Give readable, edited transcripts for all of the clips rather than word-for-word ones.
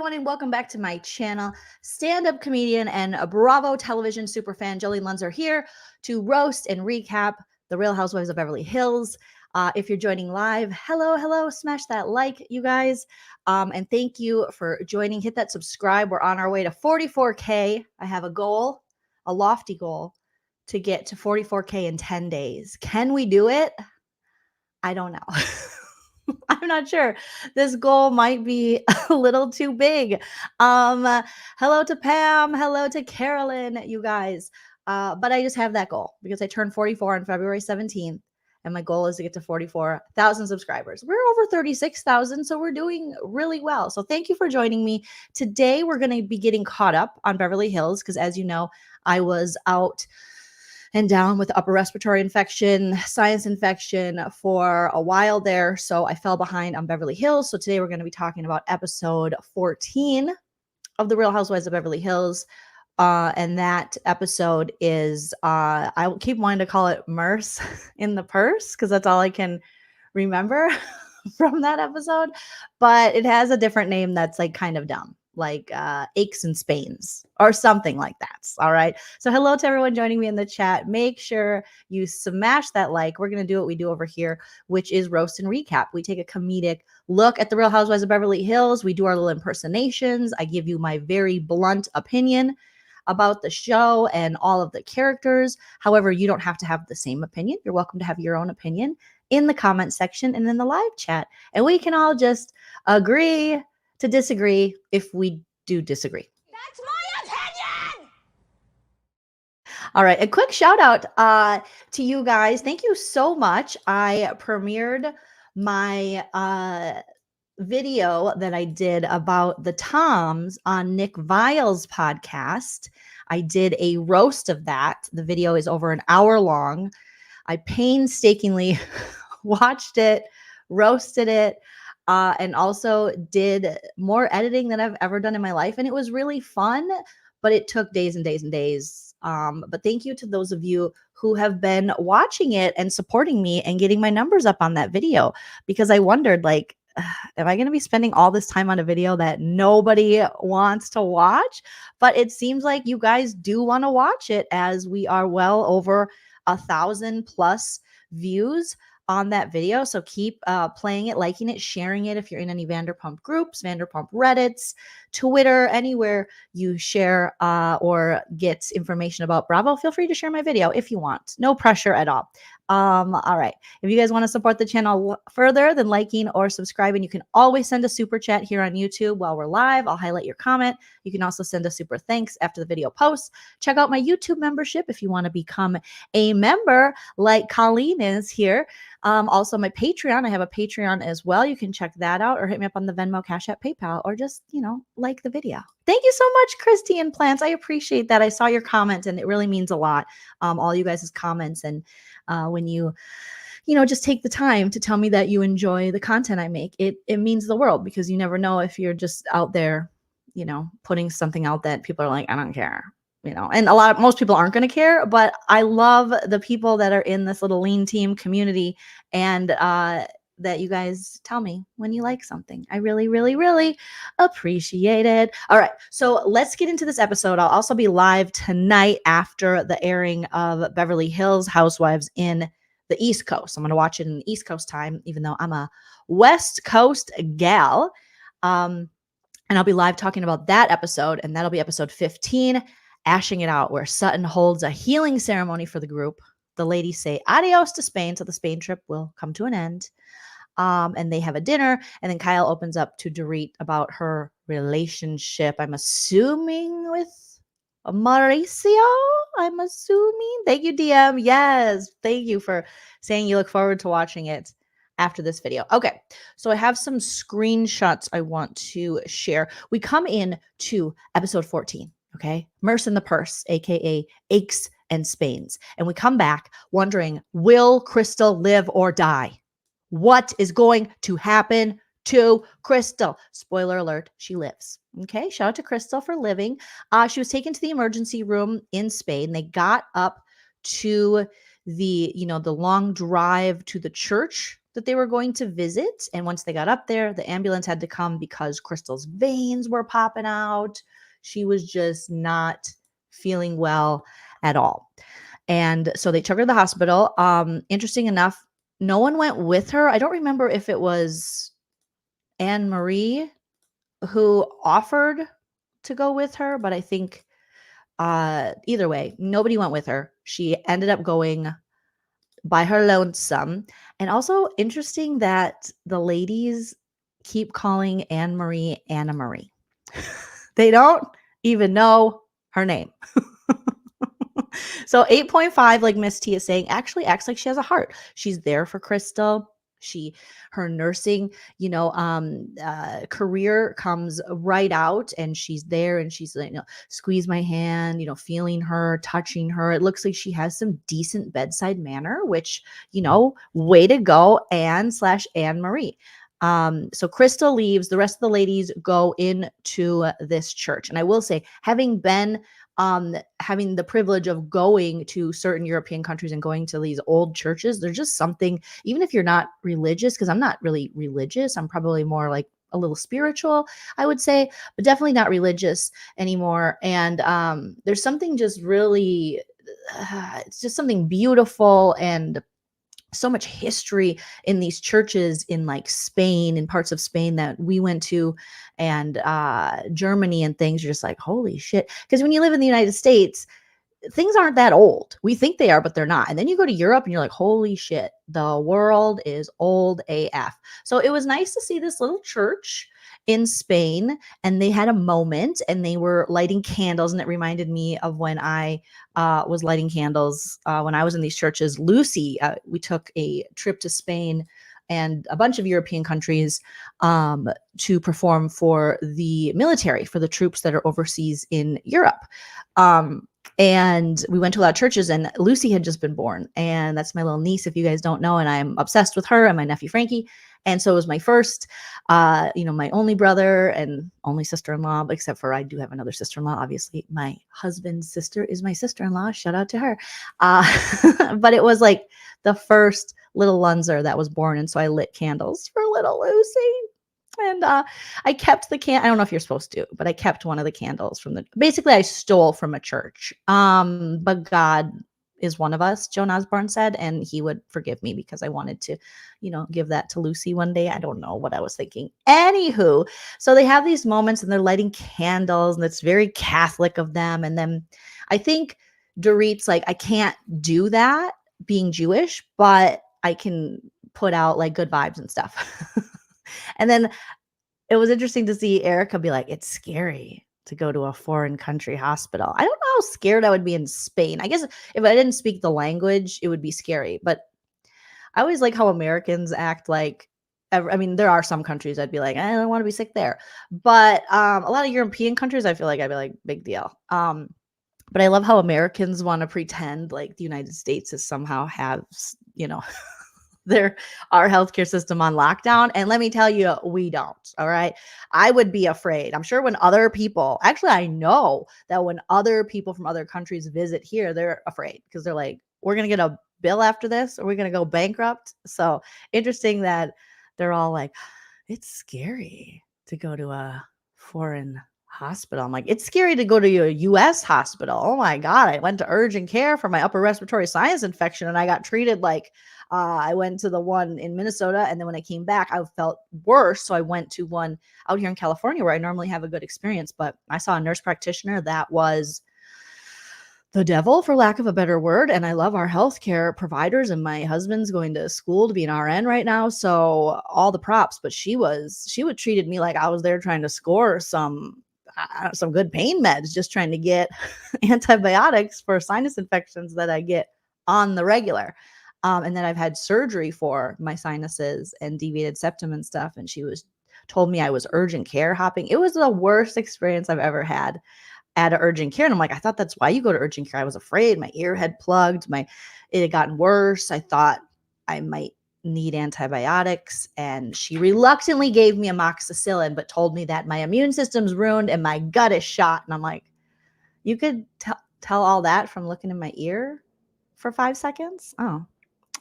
everyone, and welcome back to my channel. Stand-up comedian and a Bravo television superfan Joleen Lunzer here to roast and recap the Real Housewives of Beverly Hills. If you're joining live, hello, smash that like, you guys. And thank you for joining. Hit that subscribe. We're on our way to 44K. I have a goal, a lofty goal, to get to 44K in 10 days. Can we do it? I don't know. I'm not sure. This goal might be a little too big. Hello to Pam. Hello to Carolyn, you guys. But I just have that goal because I turned 44 on February 17th. And my goal is to get to 44,000 subscribers. We're over 36,000, so we're doing really well. So thank you for joining me. Today, we're going to be getting caught up on Beverly Hills because, as you know, I was out and down with upper respiratory infection, sinus infection for a while there. So I fell behind on Beverly Hills. So today we're going to be talking about episode 14 of The Real Housewives of Beverly Hills. And that episode is, I keep wanting to call it MERCE in the purse because that's all I can remember from that episode. But it has a different name that's like kind of dumb, like aches and spains or something like that. All right. So hello to everyone joining me in the chat. Make sure you smash that like. We're going to do what we do over here, which is roast and recap. We take a comedic look at the Real Housewives of Beverly Hills. We do our little impersonations. I give you my very blunt opinion about the show and all of the characters. However, you don't have to have the same opinion. You're welcome to have your own opinion in the comment section and in the live chat. And we can all just agree to disagree if we do disagree. That's my opinion! All right, a quick shout out to you guys. Thank you so much. I premiered my video that I did about the Toms on Nick Vile's podcast. I did a roast of that. The video is over an hour long. I painstakingly watched it, roasted it, and also did more editing than I've ever done in my life. And it was really fun, but it took days and days and days. But thank you to those of you who have been watching it and supporting me and getting my numbers up on that video, because I wondered, like, am I going to be spending all this time on a video that nobody wants to watch? But it seems like you guys do want to watch it, as we are well over 1,000+ views on that video. So keep playing it, liking it, sharing it if you're in any Vanderpump groups, Vanderpump Reddits, Twitter, anywhere you share or get information about Bravo. Feel free to share my video if you want. No pressure at all. All right. If you guys want to support the channel further than liking or subscribing, you can always send a super chat here on YouTube while we're live. I'll highlight your comment. You can also send a super thanks after the video posts. Check out my YouTube membership if you want to become a member like Colleen is here. Also my Patreon. I have a Patreon as well. You can check that out or hit me up on the Venmo, Cash App, PayPal, or just, like the video. Thank you so much, Christy and Plants. I appreciate that. I saw your comment and it really means a lot. All you guys' comments, and when you just take the time to tell me that you enjoy the content I make, it means the world, because you never know if you're just out there, putting something out that people are like, I don't care. And most people aren't going to care, but I love the people that are in this little lean team community, and that you guys tell me when you like something. I really, really, really appreciate it. All right, so let's get into this episode. I'll also be live tonight after the airing of Beverly Hills Housewives in the East Coast. I'm going to watch it in the East Coast time, even though I'm a West Coast gal. And I'll be live talking about that episode, and that'll be episode 15. Ashing it out, where Sutton holds a healing ceremony for the group. The ladies say adios to Spain, so the Spain trip will come to an end. And they have a dinner, and then Kyle opens up to Dorit about her relationship, I'm assuming with Mauricio. I'm assuming. Thank you, DM. Yes, thank you for saying you look forward to watching it after this video. Okay, so I have some screenshots I want to share. We come in to episode 14. Okay, MERCE in the purse, aka aches and spains. And we come back wondering, will Crystal live or die? What is going to happen to Crystal? Spoiler alert, she lives. Okay, shout out to Crystal for living. She was taken to the emergency room in Spain. They got up to the long drive to the church that they were going to visit. And once they got up there, the ambulance had to come because Crystal's veins were popping out. She was just not feeling well at all. And so they took her to the hospital. Interesting enough, no one went with her. I don't remember if it was Annemarie who offered to go with her, but I think either way, nobody went with her. She ended up going by her lonesome. And also interesting that the ladies keep calling Annemarie Annemarie. They don't even know her name. So 8.5, like Miss T is saying, actually acts like she has a heart. She's there for Crystal. Her nursing, career comes right out, and she's there, and she's like, squeeze my hand, feeling her, touching her. It looks like she has some decent bedside manner, which, way to go, Anne/Annemarie. So Crystal leaves. The rest of the ladies go into this church. And I will say, having the privilege of going to certain European countries and going to these old churches, there's just something, even if you're not religious, because I'm not really religious, I'm probably more like a little spiritual, I would say, but definitely not religious anymore. And there's something just really, it's just something beautiful and so much history in these churches in like Spain and parts of Spain that we went to, and Germany and things. You're just like, holy shit. Because when you live in the United States, things aren't that old. We think they are, but they're not. And then you go to Europe and you're like, holy shit, the world is old AF. So it was nice to see this little church in Spain, and they had a moment and they were lighting candles. And it reminded me of when I was lighting candles when I was in these churches. Lucy, we took a trip to Spain and a bunch of European countries to perform for the military, for the troops that are overseas in Europe. And we went to a lot of churches, and Lucy had just been born. And that's my little niece, if you guys don't know. And I'm obsessed with her and my nephew, Frankie. And so it was my first, my only brother and only sister-in-law, except for I do have another sister-in-law. Obviously, my husband's sister is my sister-in-law. Shout out to her. But it was like the first little Lunzer that was born. And so I lit candles for little Lucy. And I kept the I don't know if you're supposed to, but I kept one of the candles basically I stole from a church. But God is one of us, Joan Osborne said, and he would forgive me because I wanted to, give that to Lucy one day. I don't know what I was thinking. Anywho, so they have these moments and they're lighting candles, and it's very Catholic of them. And then I think Dorit's like, I can't do that being Jewish, but I can put out like good vibes and stuff. And then it was interesting to see Erika be like, it's scary to go to a foreign country hospital. I don't know how scared I would be in Spain. I guess if I didn't speak the language, it would be scary. But I always like how Americans act like, there are some countries I'd be like, I don't want to be sick there. But a lot of European countries, I feel like I'd be like, big deal. But I love how Americans want to pretend like the United States is somehow has, our healthcare system on lockdown. And let me tell you, we don't. All right. I would be afraid. I'm sure when other people, actually, I know that when other people from other countries visit here, they're afraid because they're like, we're going to get a bill after this, or we're going to go bankrupt. So interesting that they're all like, it's scary to go to a foreign hospital. I'm like, it's scary to go to a US hospital. Oh my God. I went to urgent care for my upper respiratory sinus infection, and I got treated like I went to the one in Minnesota, and then when I came back, I felt worse. So I went to one out here in California where I normally have a good experience. But I saw a nurse practitioner that was the devil, for lack of a better word. And I love our healthcare providers, and my husband's going to school to be an RN right now. So all the props, but she would treated me like I was there trying to score some good pain meds, just trying to get antibiotics for sinus infections that I get on the regular. And then I've had surgery for my sinuses and deviated septum and stuff. And she told me I was urgent care hopping. It was the worst experience I've ever had at an urgent care. And I'm like, I thought that's why you go to urgent care. I was afraid my ear had plugged. It had gotten worse. I thought I might need antibiotics. And she reluctantly gave me amoxicillin, but told me that my immune system's ruined and my gut is shot. And I'm like, you could tell all that from looking in my ear for 5 seconds? Oh,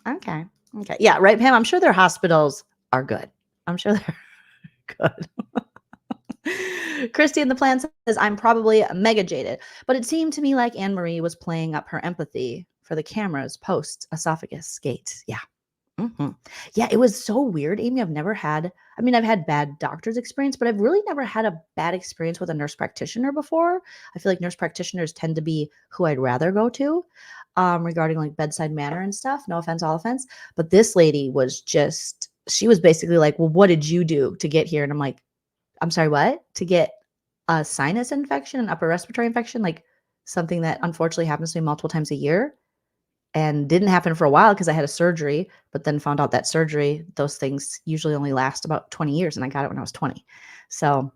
okay. Okay. Yeah. Right, Pam. I'm sure their hospitals are good. I'm sure they're good. Christy in the plan says, I'm probably mega jaded, but it seemed to me like Annemarie was playing up her empathy for the cameras post esophagus gate. Yeah. Yeah, it was so weird, Amy. I mean, I've had bad doctor's experience, but I've really never had a bad experience with a nurse practitioner before. I feel like nurse practitioners tend to be who I'd rather go to regarding like bedside manner and stuff. No offense, all offense. But this lady she was basically like, well, what did you do to get here? And I'm like, I'm sorry, what? To get a sinus infection, an upper respiratory infection, like something that unfortunately happens to me multiple times a year and didn't happen for a while because I had a surgery, but then found out that surgery, those things usually only last about 20 years. And I got it when I was 20. So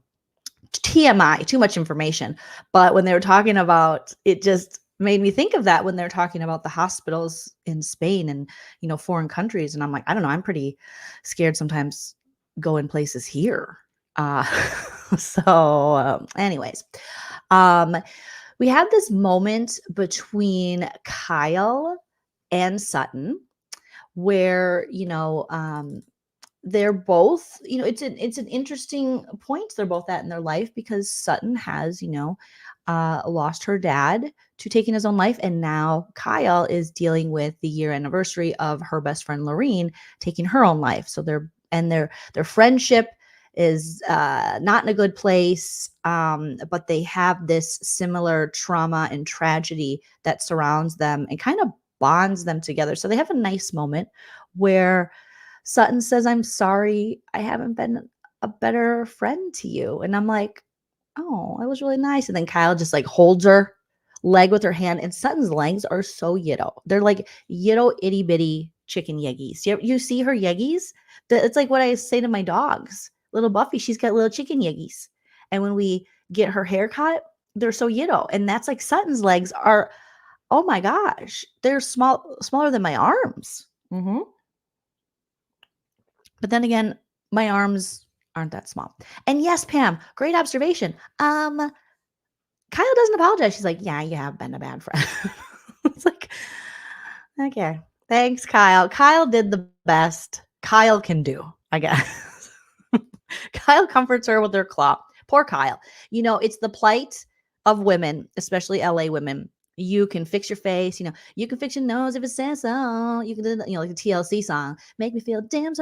TMI, too much information. But when they were talking about it, just made me think of that when they're talking about the hospitals in Spain and, foreign countries. And I'm like, I don't know, I'm pretty scared sometimes going places here. Uh, anyways, we had this moment between Kyle and Sutton where they're both it's an interesting point they're both at in their life because Sutton has lost her dad to taking his own life, and now Kyle is dealing with the year anniversary of her best friend Lorene taking her own life. So their friendship is not in a good place, but they have this similar trauma and tragedy that surrounds them and kind of bonds them together. So they have a nice moment where Sutton says, I'm sorry I haven't been a better friend to you. And I'm like, oh, that was really nice. And then Kyle just like holds her leg with her hand, and Sutton's legs are so yiddo. They're like yiddo itty bitty chicken yeggies. You see her yeggies? It's like what I say to my dogs. Little Buffy, she's got little chicken yeggies. And when we get her hair cut, they're so yiddo. And that's like Sutton's legs are, oh my gosh, they're smaller than my arms. But then again, my arms aren't that small. And yes, Pam, great observation. Kyle doesn't apologize. She's like, yeah, you have been a bad friend. It's like, okay, thanks, Kyle. Kyle did the best Kyle can do, I guess. Kyle comforts her with her claw. Poor Kyle. It's the plight of women, especially LA women. You can fix your face, you can fix your nose if it says so. You can do, like the TLC song, make me feel damn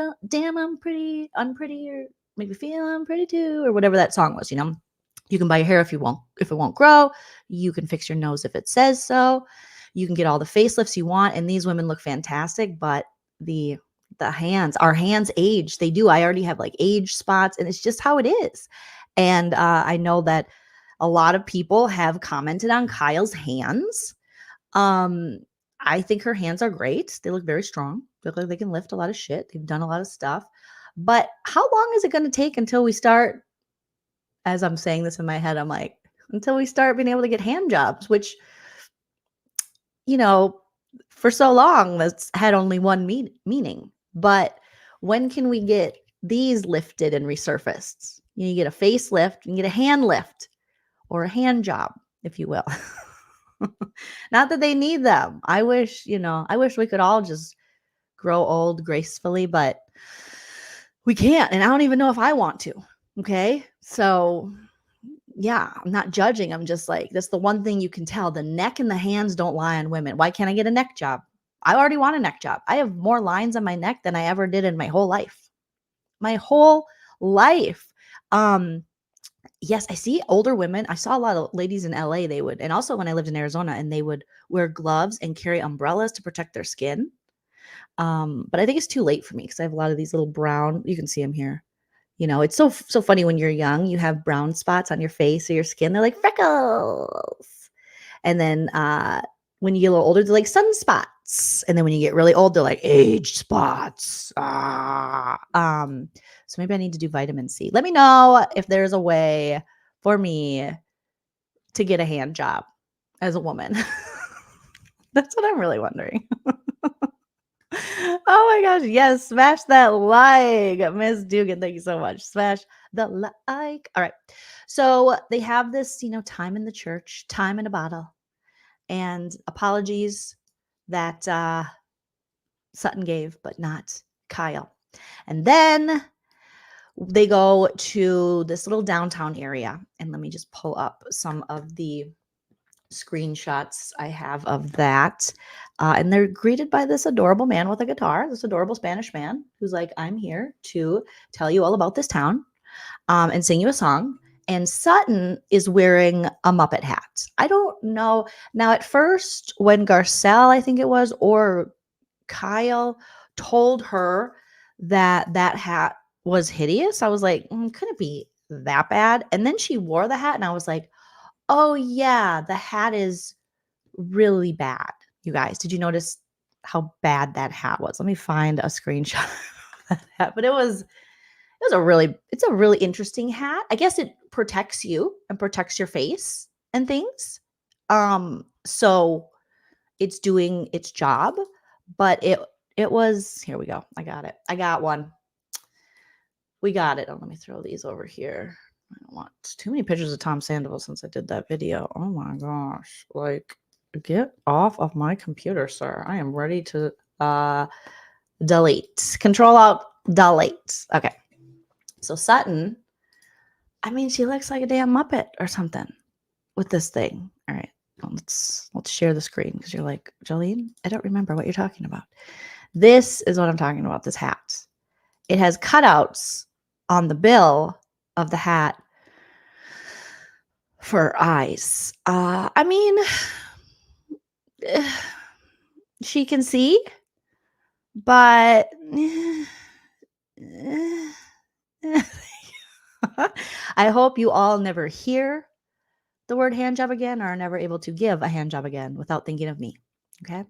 I'm pretty, unpretty, or make me feel I'm pretty too, or whatever that song was, You can buy your hair if it won't grow. You can fix your nose if it says so. You can get all the facelifts you want, and these women look fantastic, but our hands age. They do. I already have like age spots, and it's just how it is. And I know that a lot of people have commented on Kyle's hands. I think her hands are great. They look very strong. They look like they can lift a lot of shit. They've done a lot of stuff. But how long is it going to take until we start, as I'm saying this in my head, I'm like, until we start being able to get hand jobs, which, for so long, that's had only one meaning. But when can we get these lifted and resurfaced? You get a facelift, you can get a hand lift or a hand job, if you will. Not that they need them. I wish we could all just grow old gracefully, but we can't. And I don't even know if I want to. Okay. So yeah, I'm not judging. I'm just like, that's the one thing you can tell. The neck and the hands don't lie on women. Why can't I get a neck job? I already want a neck job. I have more lines on my neck than I ever did in my whole life. My whole life. Yes, I see older women. I saw a lot of ladies in LA, and also when I lived in Arizona, and they would wear gloves and carry umbrellas to protect their skin. But I think it's too late for me because I have a lot of these little brown, you can see them here. It's so funny when you're young, you have brown spots on your face or your skin. They're like freckles. And then when you get a little older, they're like sunspots. And then when you get really old, they're like age spots. So maybe I need to do vitamin C. Let me know if there's a way for me to get a hand job as a woman. That's what I'm really wondering. Oh my gosh. Yes. Smash that like. Miss Dugan, thank you so much. Smash the like. All right. So they have this, time in the church, time in a bottle, and apologies that Sutton gave, but not Kyle. And then they go to this little downtown area. And let me just pull up some of the screenshots I have of that. And they're greeted by this adorable man with a guitar, this adorable Spanish man who's like, I'm here to tell you all about this town and sing you a song. And Sutton is wearing a Muppet hat. I don't know. Now, at first, when Garcelle, I think it was, or Kyle told her that that hat was hideous, I was like, couldn't be that bad. And then she wore the hat, and I was like, oh, yeah, the hat is really bad. You guys, did you notice how bad that hat was? Let me find a screenshot of that hat. But it's a really interesting hat. I guess it protects you and protects your face and things. So it's doing its job, but it was, here we go. I got it. I got one. We got it. Oh, let me throw these over here. I don't want too many pictures of Tom Sandoval since I did that video. Oh my gosh. Like, get off of my computer, sir. I am ready to delete. Control Alt delete. Okay. So Sutton, I mean, she looks like a damn Muppet or something with this thing. All right. Let's share the screen because you're like, Joleen, I don't remember what you're talking about. This is what I'm talking about, this hat. It has cutouts on the bill of the hat for eyes. I mean, she can see, but I hope you all never hear the word hand job again or are never able to give a hand job again without thinking of me. Okay.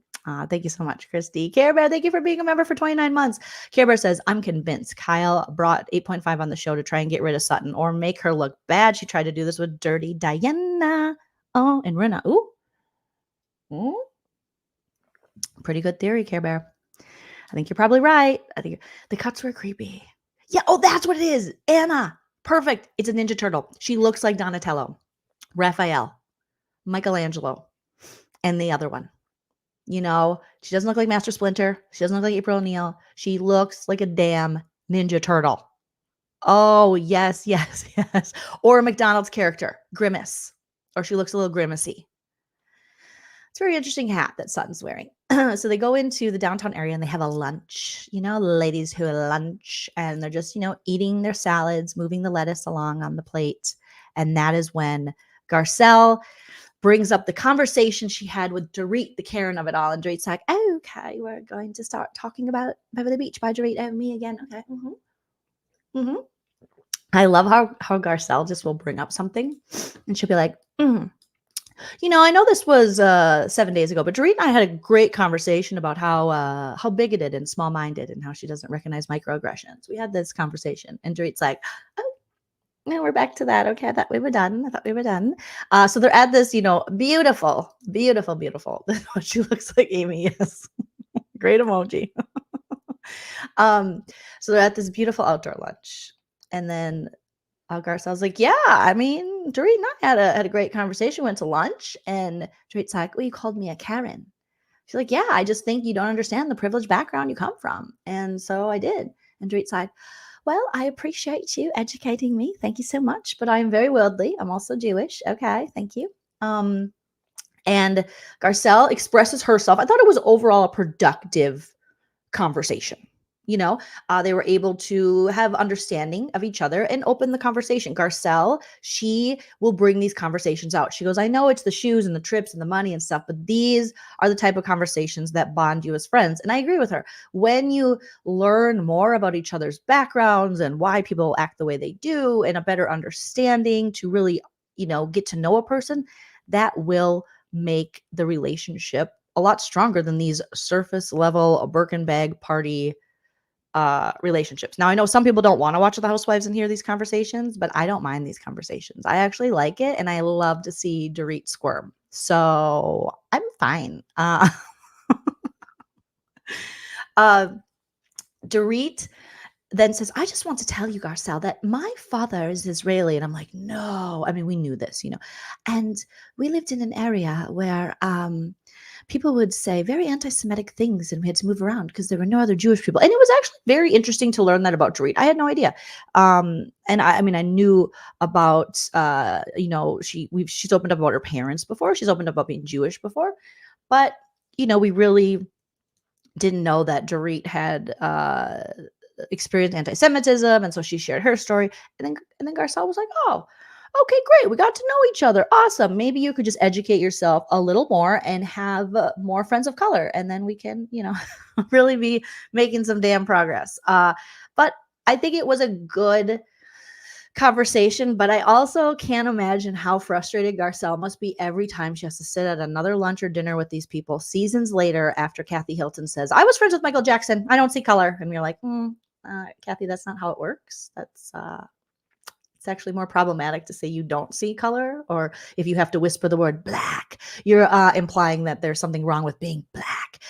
Thank you so much, Christy. Care Bear, thank you for being a member for 29 months. Care Bear says, I'm convinced Kyle brought 8.5 on the show to try and get rid of Sutton or make her look bad. She tried to do this with Dirty Diana. Oh, and Rena. Ooh. Pretty good theory, Care Bear. I think you're probably right. I think the cuts were creepy. Yeah. Oh, that's what it is. Anna. Perfect. It's a Ninja Turtle. She looks like Donatello, Raphael, Michelangelo, and the other one. You know, she doesn't look like Master Splinter. She doesn't look like April O'Neil. She looks like a damn Ninja Turtle. Oh, yes, yes, yes. Or a McDonald's character, Grimace. Or she looks a little grimacy. It's a very interesting hat that Sutton's wearing. So they go into the downtown area and they have a lunch, you know, ladies who lunch and they're just, you know, eating their salads, moving the lettuce along on the plate. And that is when Garcelle brings up the conversation she had with Dorit, the Karen of it all. And Dorit's like, oh, okay, we're going to start talking about Beverly Beach by Dorit and me again. Okay. I love how Garcelle just will bring up something and she'll be like, you know, I know this was 7 days ago, but Dorit and I had a great conversation about how bigoted and small-minded and how she doesn't recognize microaggressions. We had this conversation and Dorit's like, oh, no, we're back to that. Okay, I thought we were done. So they're at this, you know, beautiful. She looks like Amy. Yes. Great emoji. So they're at this beautiful outdoor lunch. And then Garcelle's like, yeah, I mean, Dorit and I had a great conversation, went to lunch, and Dorit's like, oh, you called me a Karen. She's like, yeah, I just think you don't understand the privileged background you come from. And so I did. And Dorit's like, well, I appreciate you educating me. Thank you so much. But I am very worldly. I'm also Jewish. Okay, thank you. And Garcelle expresses herself. I thought it was overall a productive conversation. You know, they were able to have understanding of each other and open the conversation. Garcelle, she will bring these conversations out. She goes, I know it's the shoes and the trips and the money and stuff, but these are the type of conversations that bond you as friends. And I agree with her. When you learn more about each other's backgrounds and why people act the way they do and a better understanding to really, you know, get to know a person, that will make the relationship a lot stronger than these surface level Birkin bag party relationships. Now, I know some people don't want to watch the Housewives and hear these conversations, but I don't mind these conversations. I actually like it, and I love to see Dorit squirm. So I'm fine. Dorit then says, I just want to tell you, Garcelle, that my father is Israeli. And I'm like, no. I mean, we knew this, and we lived in an area where people would say very anti-Semitic things, and we had to move around because there were no other Jewish people. And it was actually very interesting to learn that about Dorit. I had no idea. And I mean, I knew about, she's opened up about her parents before. She's opened up about being Jewish before. But, we really didn't know that Dorit had experienced anti-Semitism, and so she shared her story. And then Garcelle was like, "Oh, okay, great. We got to know each other. Awesome. Maybe you could just educate yourself a little more and have more friends of color, and then we can, really be making some damn progress." But I think it was a good conversation, but I also can't imagine how frustrated Garcelle must be every time she has to sit at another lunch or dinner with these people seasons later after Kathy Hilton says, I was friends with Michael Jackson. I don't see color. And you're like, Kathy, that's not how it works. That's it's actually more problematic to say you don't see color, or if you have to whisper the word black, you're implying that there's something wrong with being black.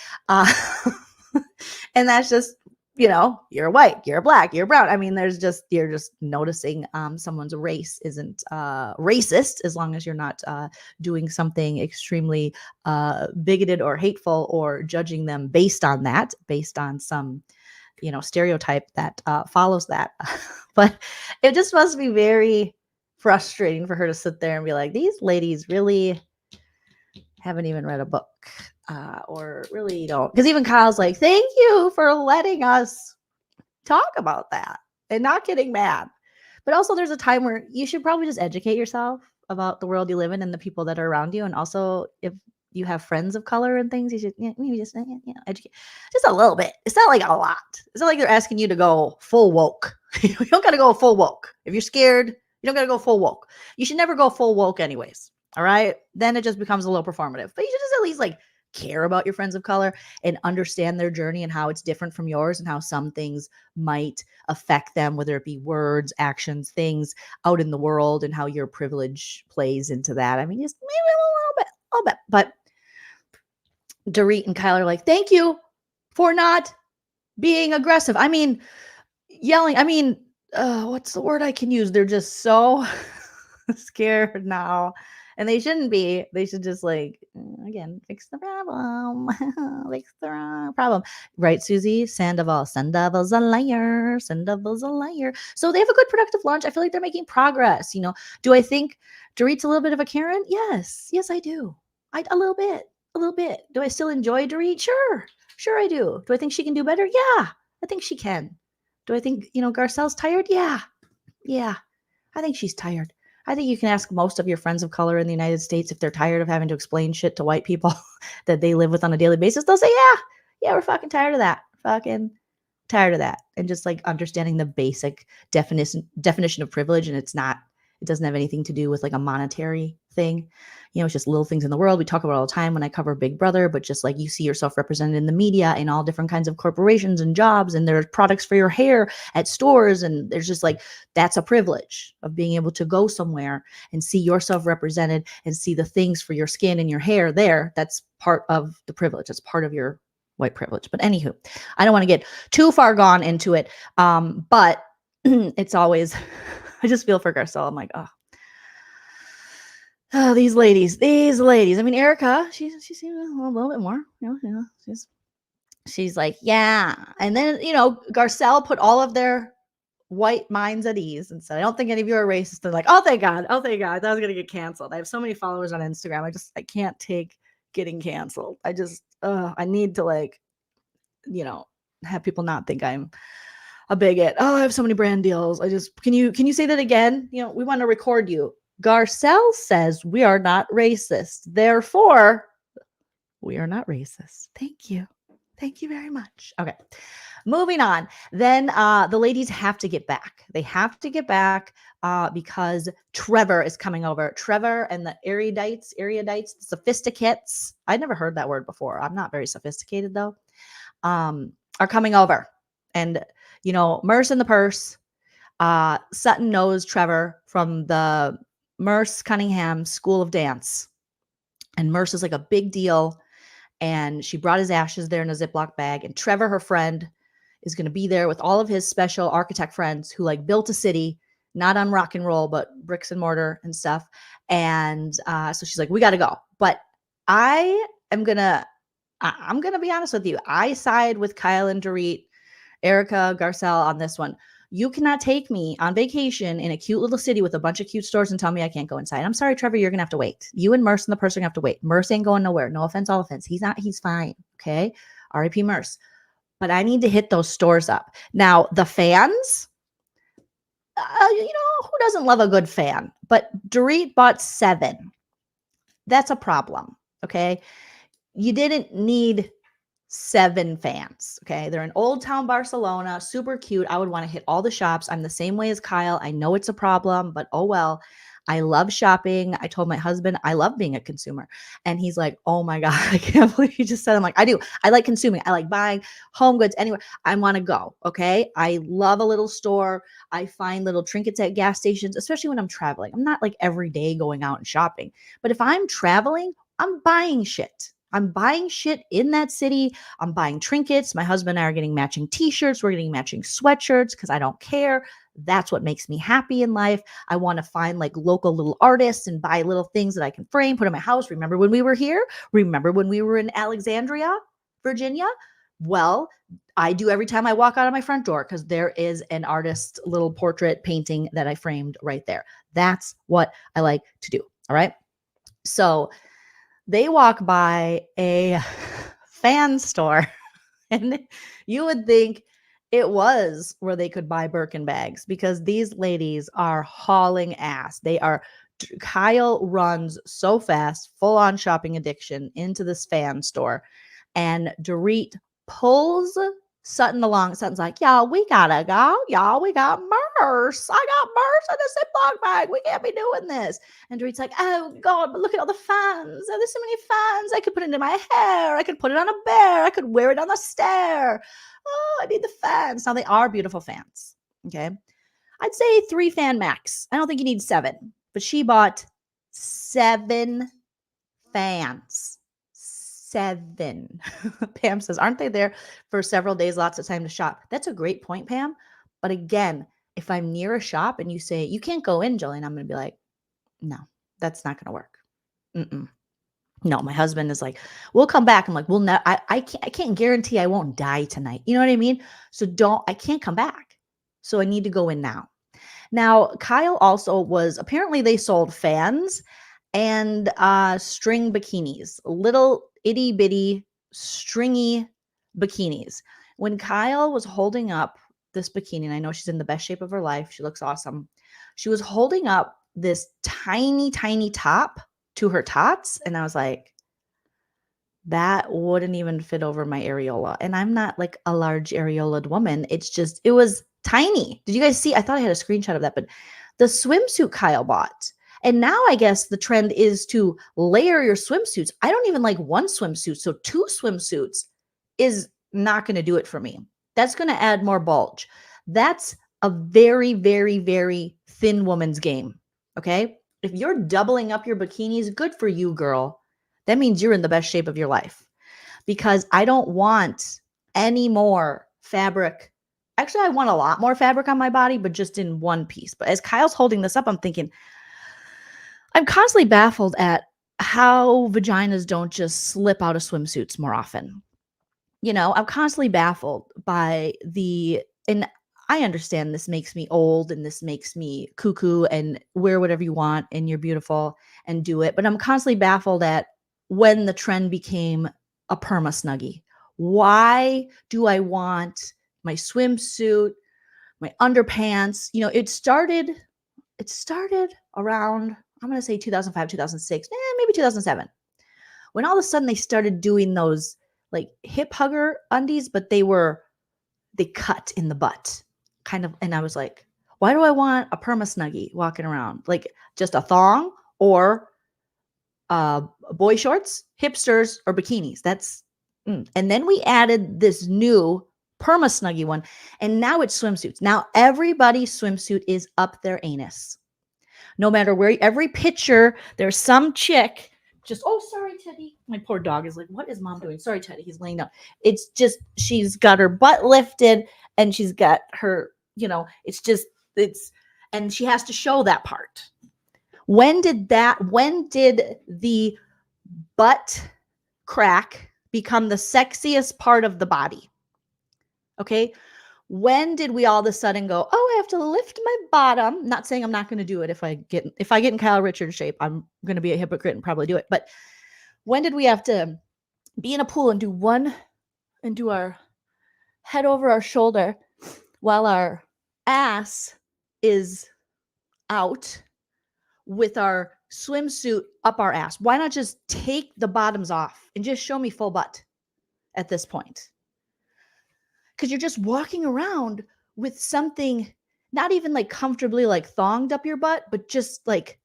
And that's just, you're white, you're black, you're brown. I mean, you're just noticing someone's race isn't racist, as long as you're not doing something extremely bigoted or hateful, or judging them based on some stereotype that follows that. But it just must be very frustrating for her to sit there and be like, these ladies really haven't even read a book, or really don't. Because even Kyle's like, thank you for letting us talk about that and not getting mad. But also, there's a time where you should probably just educate yourself about the world you live in and the people that are around you. And also, if you have friends of color and things, you should maybe just educate just a little bit. It's not like a lot. It's not like they're asking you to go full woke. You don't got to go full woke. If you're scared, you don't got to go full woke. You should never go full woke anyways. All right. Then it just becomes a little performative. But you should just at least like care about your friends of color and understand their journey and how it's different from yours, and how some things might affect them, whether it be words, actions, things out in the world, and how your privilege plays into that. I mean, just maybe a little bit. But Dorit and Kyle are like, thank you for not being aggressive. I mean, yelling. I mean, what's the word I can use? They're just so scared now. And they shouldn't be. They should just again, fix the problem. Fix the problem. Right, Susie? Sandoval's a liar. Sandoval's a liar. So they have a good productive lunch. I feel like they're making progress. Do I think Dorit's a little bit of a Karen? Yes. Yes, I do. A little bit. A little bit. Do I still enjoy Dorit? Sure. Sure, I do. Do I think she can do better? Yeah, I think she can. Do I think, Garcelle's tired? Yeah. Yeah. I think she's tired. I think you can ask most of your friends of color in the United States if they're tired of having to explain shit to white people that they live with on a daily basis. They'll say, yeah, we're fucking tired of that. Fucking tired of that. And just understanding the basic definition of privilege. And it doesn't have anything to do with a monetary thing. It's just little things in the world. We talk about all the time when I cover Big Brother, but just you see yourself represented in the media in all different kinds of corporations and jobs, and there's products for your hair at stores. And there's just that's a privilege of being able to go somewhere and see yourself represented and see the things for your skin and your hair there. That's part of the privilege. That's part of your white privilege. But anywho, I don't want to get too far gone into it. But it's always, I just feel for Garcelle. I'm like, oh, these ladies. I mean, Erika, she seems a little bit more, she's like, yeah. And then, Garcelle put all of their white minds at ease and said, I don't think any of you are racist. They're like, oh, thank God. Oh, thank God. I thought I was going to get canceled. I have so many followers on Instagram. I can't take getting canceled. I need to have people not think I'm a bigot. Oh, I have so many brand deals. Can you say that again? We want to record you. Garcelle says we are not racist. Therefore, we are not racist. Thank you. Thank you very much. Okay. Moving on. Then the ladies have to get back. They have to get back because Trevor is coming over. Trevor and the erudites, the sophisticates. I'd never heard that word before. I'm not very sophisticated though. Are coming over. And, MERCE in the purse. Sutton knows Trevor from the MERCE Cunningham School of Dance. And MERCE is a big deal. And she brought his ashes there in a Ziploc bag. And Trevor, her friend, is going to be there with all of his special architect friends who like built a city, not on rock and roll, but bricks and mortar and stuff. And so she's like, we got to go. But I'm going to be honest with you. I side with Kyle and Dorit, Erika, Garcelle on this one. You cannot take me on vacation in a cute little city with a bunch of cute stores and tell me I can't go inside. I'm sorry, Trevor, you're going to have to wait. You and MERCE and the person are going to have to wait. MERCE ain't going nowhere. No offense, all offense. He's fine. Okay. RIP MERCE. But I need to hit those stores up. Now, the fans, who doesn't love a good fan? But Dorit bought 7. That's a problem. Okay. You didn't need 7 fans. Okay. They're in Old Town Barcelona, super cute. I would want to hit all the shops. I'm the same way as Kyle. I know it's a problem, but oh well. I love shopping. I told my husband I love being a consumer. And he's like, oh my God, I can't believe you just said. I'm like, I do. I like consuming. I like buying home goods anywhere. I want to go. Okay. I love a little store. I find little trinkets at gas stations, especially when I'm traveling. I'm not like every day going out and shopping. But if I'm traveling, I'm buying shit. I'm buying shit in that city. I'm buying trinkets. My husband and I are getting matching t-shirts. We're getting matching sweatshirts because I don't care. That's what makes me happy in life. I want to find like local little artists and buy little things that I can frame, put in my house. Remember when we were here? Remember when we were in Alexandria, Virginia? Well, I do every time I walk out of my front door because there is an artist's little portrait painting that I framed right there. That's what I like to do. All right. So they walk by a fan store and you would think it was where they could buy Birkin bags because these ladies are hauling ass. Kyle runs so fast, full on shopping addiction into this fan store. And Dorit pulls Sutton along. Sutton's like, y'all, we gotta go. Y'all, we got MERCE. I got MERCE in a Ziploc bag. We can't be doing this. And Dorit's like, oh God, but look at all the fans. Oh, there's so many fans. I could put it in my hair. I could put it on a bear. I could wear it on the stair. Oh, I need the fans. Now they are beautiful fans. Okay. I'd say 3 fan max. I don't think you need 7, but she bought 7 fans. 7. Pam says, aren't they there for several days, lots of time to shop? That's a great point, Pam. But again, if I'm near a shop and you say, you can't go in, Joleen, I'm going to be like, no, that's not going to work. No, my husband is like, we'll come back. I'm like, well, no, I can't guarantee I won't die tonight. You know what I mean? So I can't come back. So I need to go in now. Now, Kyle also apparently they sold fans and string bikinis, little itty bitty stringy bikinis. When Kyle was holding up this bikini, and I know she's in the best shape of her life, she looks awesome. She was holding up this tiny, tiny top to her tots. And I was like, that wouldn't even fit over my areola. And I'm not like a large areola'd woman. It was tiny. Did you guys see? I thought I had a screenshot of that, but the swimsuit Kyle bought. And now I guess the trend is to layer your swimsuits. I don't even like one swimsuit. So 2 swimsuits is not going to do it for me. That's going to add more bulge. That's a very, very, very thin woman's game. Okay. If you're doubling up your bikinis, good for you, girl. That means you're in the best shape of your life because I don't want any more fabric. Actually, I want a lot more fabric on my body, but just in one piece. But as Kyle's holding this up, I'm thinking, I'm constantly baffled at how vaginas don't just slip out of swimsuits more often. I'm constantly baffled by and I understand this makes me old and this makes me cuckoo and wear whatever you want and you're beautiful and do it. But I'm constantly baffled at when the trend became a perma snuggie. Why do I want my swimsuit, my underpants? It started around, I'm going to say 2005, 2006, maybe 2007. When all of a sudden they started doing those like hip hugger undies, but they cut in the butt kind of. And I was like, why do I want a perma snuggie walking around? Like just a thong or boy shorts, hipsters, or bikinis. And then we added this new perma snuggie one. And now it's swimsuits. Now everybody's swimsuit is up their anus. No matter where, every picture, there's some chick just, oh, sorry, Teddy. My poor dog is like, what is mom doing? Sorry, Teddy. He's laying down. It's just, she's got her butt lifted and she's got her, it's just, and she has to show that part. When did the butt crack become the sexiest part of the body? Okay. When did we all of a sudden go, oh, I have to lift my bottom? Not saying I'm not going to do it. If I get in Kyle Richards shape, I'm going to be a hypocrite and probably do it. But when did we have to be in a pool and do our head over our shoulder while our ass is out with our swimsuit up our ass? Why not just take the bottoms off and just show me full butt at this point? Because you're just walking around with something not even like comfortably like thonged up your butt, but just like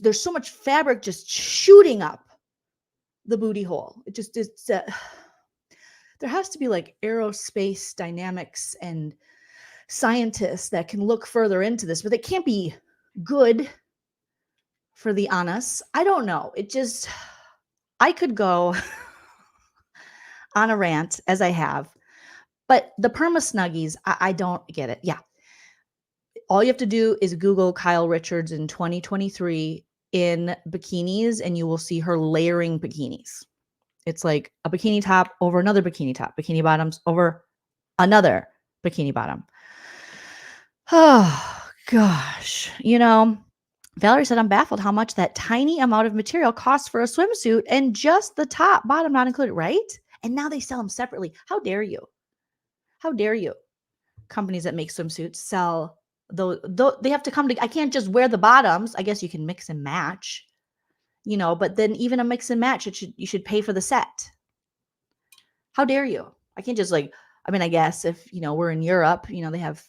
there's so much fabric just shooting up the booty hole. There has to be like aerospace dynamics and scientists that can look further into this, but it can't be good for the honest. I don't know. I could go on a rant as I have, but the perma snuggies, I don't get it. Yeah. All you have to do is Google Kyle Richards in 2023 in bikinis and you will see her layering bikinis. It's like a bikini top over another bikini top, bikini bottoms over another bikini bottom. Oh, gosh. Valerie said, I'm baffled how much that tiny amount of material costs for a swimsuit and just the top, bottom not included, right? And now they sell them separately. How dare you? How dare you? Companies that make swimsuits sell those, they have to come to, I can't just wear the bottoms. I guess you can mix and match, but then even a mix and match, you should pay for the set. How dare you? I can't just I guess if, we're in Europe, they have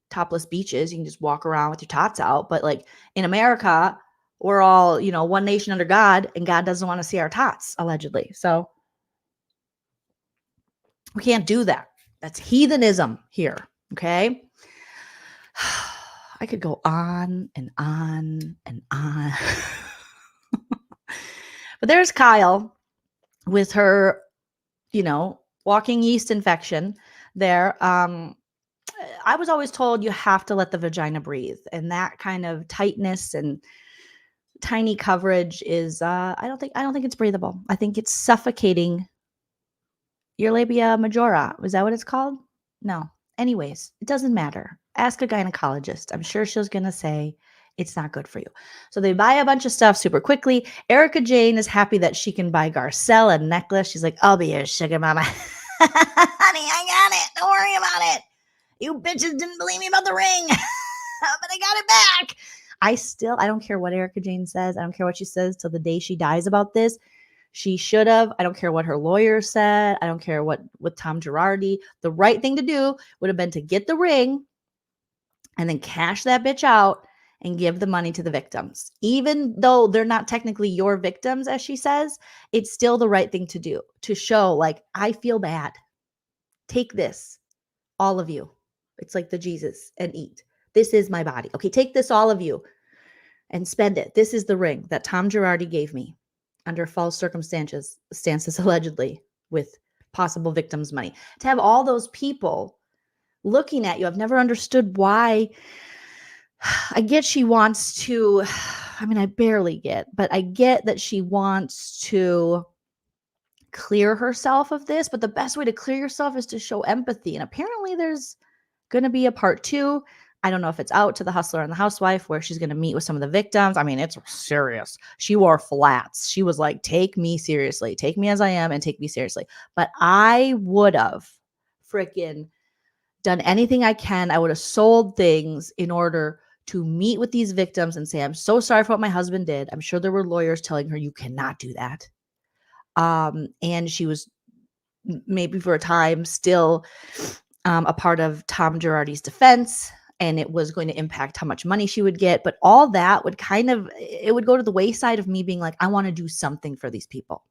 topless beaches. You can just walk around with your tots out. But like in America, we're all, one nation under God, and God doesn't want to see our tots, allegedly. So we can't do that. That's heathenism here. Okay. I could go on and on and on. But there's Kyle with her, walking yeast infection there. I was always told you have to let the vagina breathe, and that kind of tightness and tiny coverage is I don't think it's breathable. I think it's suffocating your labia majora. Was that what it's called? No. Anyways, it doesn't matter. Ask a gynecologist. I'm sure she's going to say it's not good for you. So they buy a bunch of stuff super quickly. Erika Jane is happy that she can buy Garcelle a necklace. She's like, I'll be your sugar mama. Honey, I got it. Don't worry about it. You bitches didn't believe me about the ring, but I got it back. I don't care what Erika Jane says. I don't care what she says till the day she dies about this. She should have. I don't care what her lawyer said. I don't care what Tom Girardi. The right thing to do would have been to get the ring and then cash that bitch out and give the money to the victims. Even though they're not technically your victims, as she says, it's still the right thing to do, to show like, I feel bad. Take this, all of you. It's like the Jesus, and eat. This is my body. Okay, take this, all of you, and spend it. This is the ring that Tom Girardi gave me under false circumstances, allegedly, with possible victims' money. To have all those people looking at you, I've never understood why. I get she wants to, I barely get, but I get that she wants to clear herself of this, but the best way to clear yourself is to show empathy. And apparently there's going to be a part 2. I don't know if it's out to The Hustler and the Housewife where she's going to meet with some of the victims. It's serious. She wore flats. She was like, take me seriously. Take me as I am and take me seriously. But I would have freaking done anything I can. I would have sold things in order to meet with these victims and say, I'm so sorry for what my husband did. I'm sure there were lawyers telling her, you cannot do that. And she was maybe for a time still a part of Tom Girardi's defense, and it was going to impact how much money she would get. But all that would it would go to the wayside of me being like, I want to do something for these people.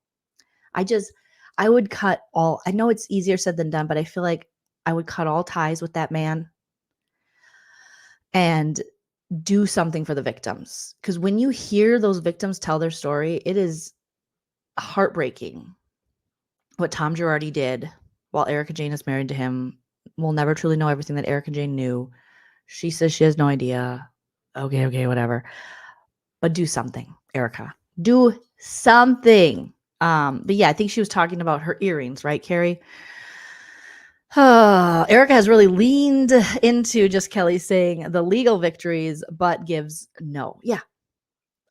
I would cut all, I know it's easier said than done, but I feel like I would cut all ties with that man and do something for the victims. Because when you hear those victims tell their story, it is heartbreaking what Tom Girardi did while Erika Jayne is married to him. We'll never truly know everything that Erika Jayne knew. She says she has no idea. Okay, whatever. But do something, Erika. Do something. But yeah, I think she was talking about her earrings, right, Carrie? Erika has really leaned into just Kelly saying the legal victories, but gives no. Yeah.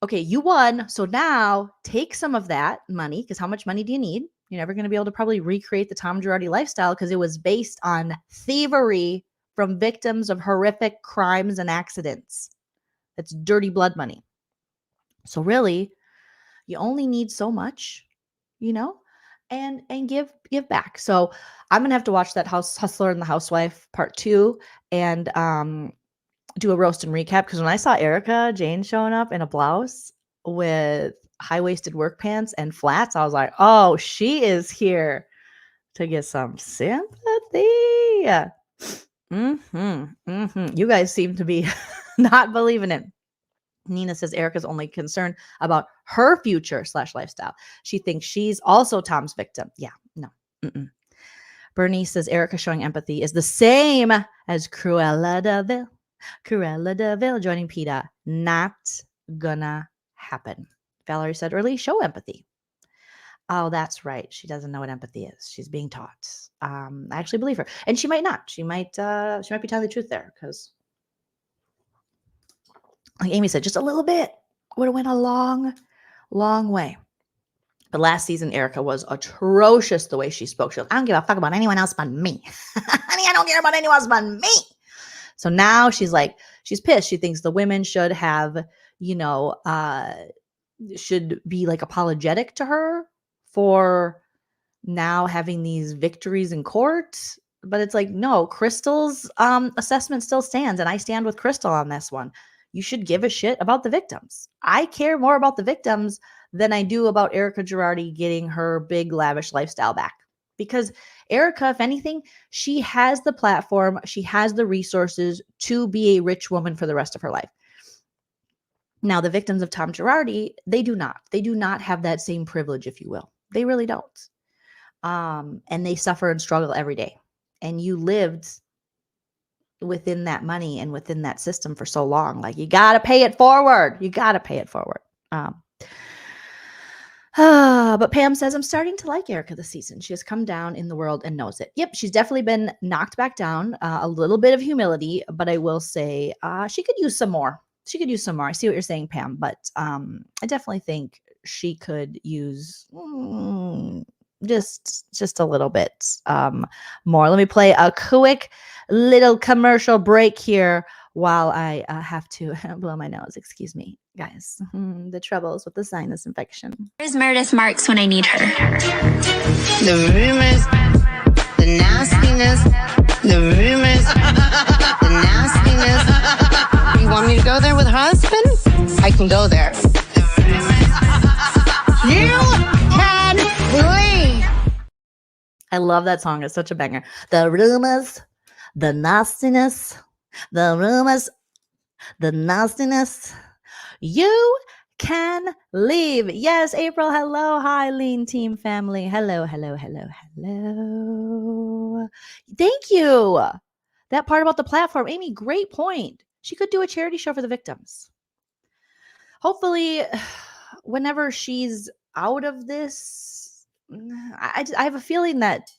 Okay, you won. So now take some of that money, because how much money do you need? You're never going to be able to probably recreate the Tom Girardi lifestyle because it was based on thievery from victims of horrific crimes and accidents. That's dirty blood money. So really, you only need so much, and give back. So I'm gonna have to watch that House Hustler and the Housewife part 2 and do a roast and recap, because when I saw Erika Jayne showing up in a blouse with high-waisted work pants and flats, I was like, oh, she is here to get some sympathy. You guys seem to be not believing it. Nina says Erika's only concerned about her future / lifestyle. She thinks she's also Tom's victim. Yeah, no. Bernice says Erika showing empathy is the same as Cruella DeVille. Cruella DeVille joining PETA. Not gonna happen. Valerie said early, show empathy. Oh, that's right. She doesn't know what empathy is. She's being taught. I actually believe her. And she might not. She might be telling the truth there, because like Amy said, just a little bit would have went a long, long way. But last season, Erika was atrocious the way she spoke. She goes, I don't give a fuck about anyone else but me. Honey, I don't care about anyone else but me. So now she's pissed. She thinks the women should have, should be like apologetic to her for now having these victories in court. But it's like, no, Crystal's assessment still stands. And I stand with Crystal on this one. You should give a shit about the victims. I care more about the victims than I do about Erika Girardi getting her big lavish lifestyle back. Because Erika, if anything, she has the platform, she has the resources to be a rich woman for the rest of her life. Now, the victims of Tom Girardi, they do not. They do not have that same privilege, if you will. They really don't. And they suffer and struggle every day. And you lived within that money and within that system for so long. Like, you got to pay it forward. You got to pay it forward. But Pam says, I'm starting to like Erika this season. She has come down in the world and knows it. Yep, she's definitely been knocked back down. A little bit of humility, but I will say she could use some more. She could use some more. I see what you're saying, Pam, but I definitely think she could use just a little bit more. Let me play a quick little commercial break here while I have to blow my nose. Excuse me, guys. The troubles with the sinus infection. Where's Meredith Marks when I need her? The rumors, the nastiness, the rumors, the nastiness. You want me to go there with her husband? I can go there. You can leave. I love that song. It's such a banger. The rumors, the nastiness, the rumors, the nastiness. You can leave. Yes, April. Hello. Hi, Lean Team family. Hello. Thank you. That part about the platform. Amy, great point. She could do a charity show for the victims. Hopefully, whenever she's out of this, I have a feeling that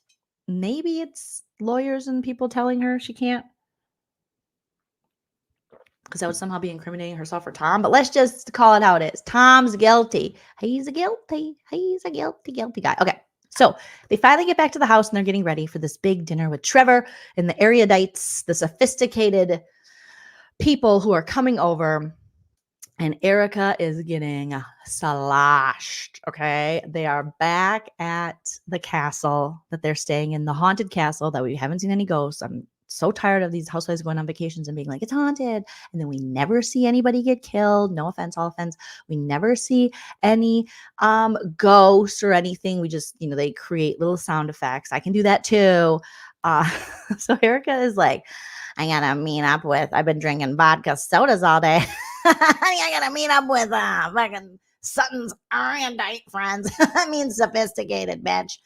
maybe it's lawyers and people telling her she can't, because that would somehow be incriminating herself for Tom. But let's just call it how it is. Tom's guilty. He's a guilty guy. Okay, so they finally get back to the house and they're getting ready for this big dinner with Trevor and the erudites, the sophisticated people who are coming over. And Erika is getting sloshed, okay? They are back at the castle that they're staying in, the haunted castle that we haven't seen any ghosts. I'm so tired of these housewives going on vacations and being like, it's haunted. And then we never see anybody get killed. No offense, all offense. We never see any ghosts or anything. We just, they create little sound effects. I can do that too. So Erika is like, I gotta meet up with. I've been drinking vodka sodas all day. Honey, I gotta meet up with fucking Sutton's erudite friends. I mean, sophisticated bitch.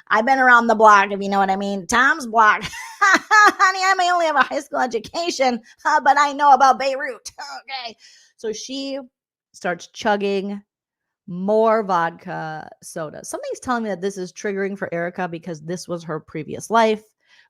I've been around the block, if you know what I mean. Tom's block. Honey, I may only have a high school education, but I know about Beirut. Okay. So she starts chugging more vodka soda. Something's telling me that this is triggering for Erika because this was her previous life.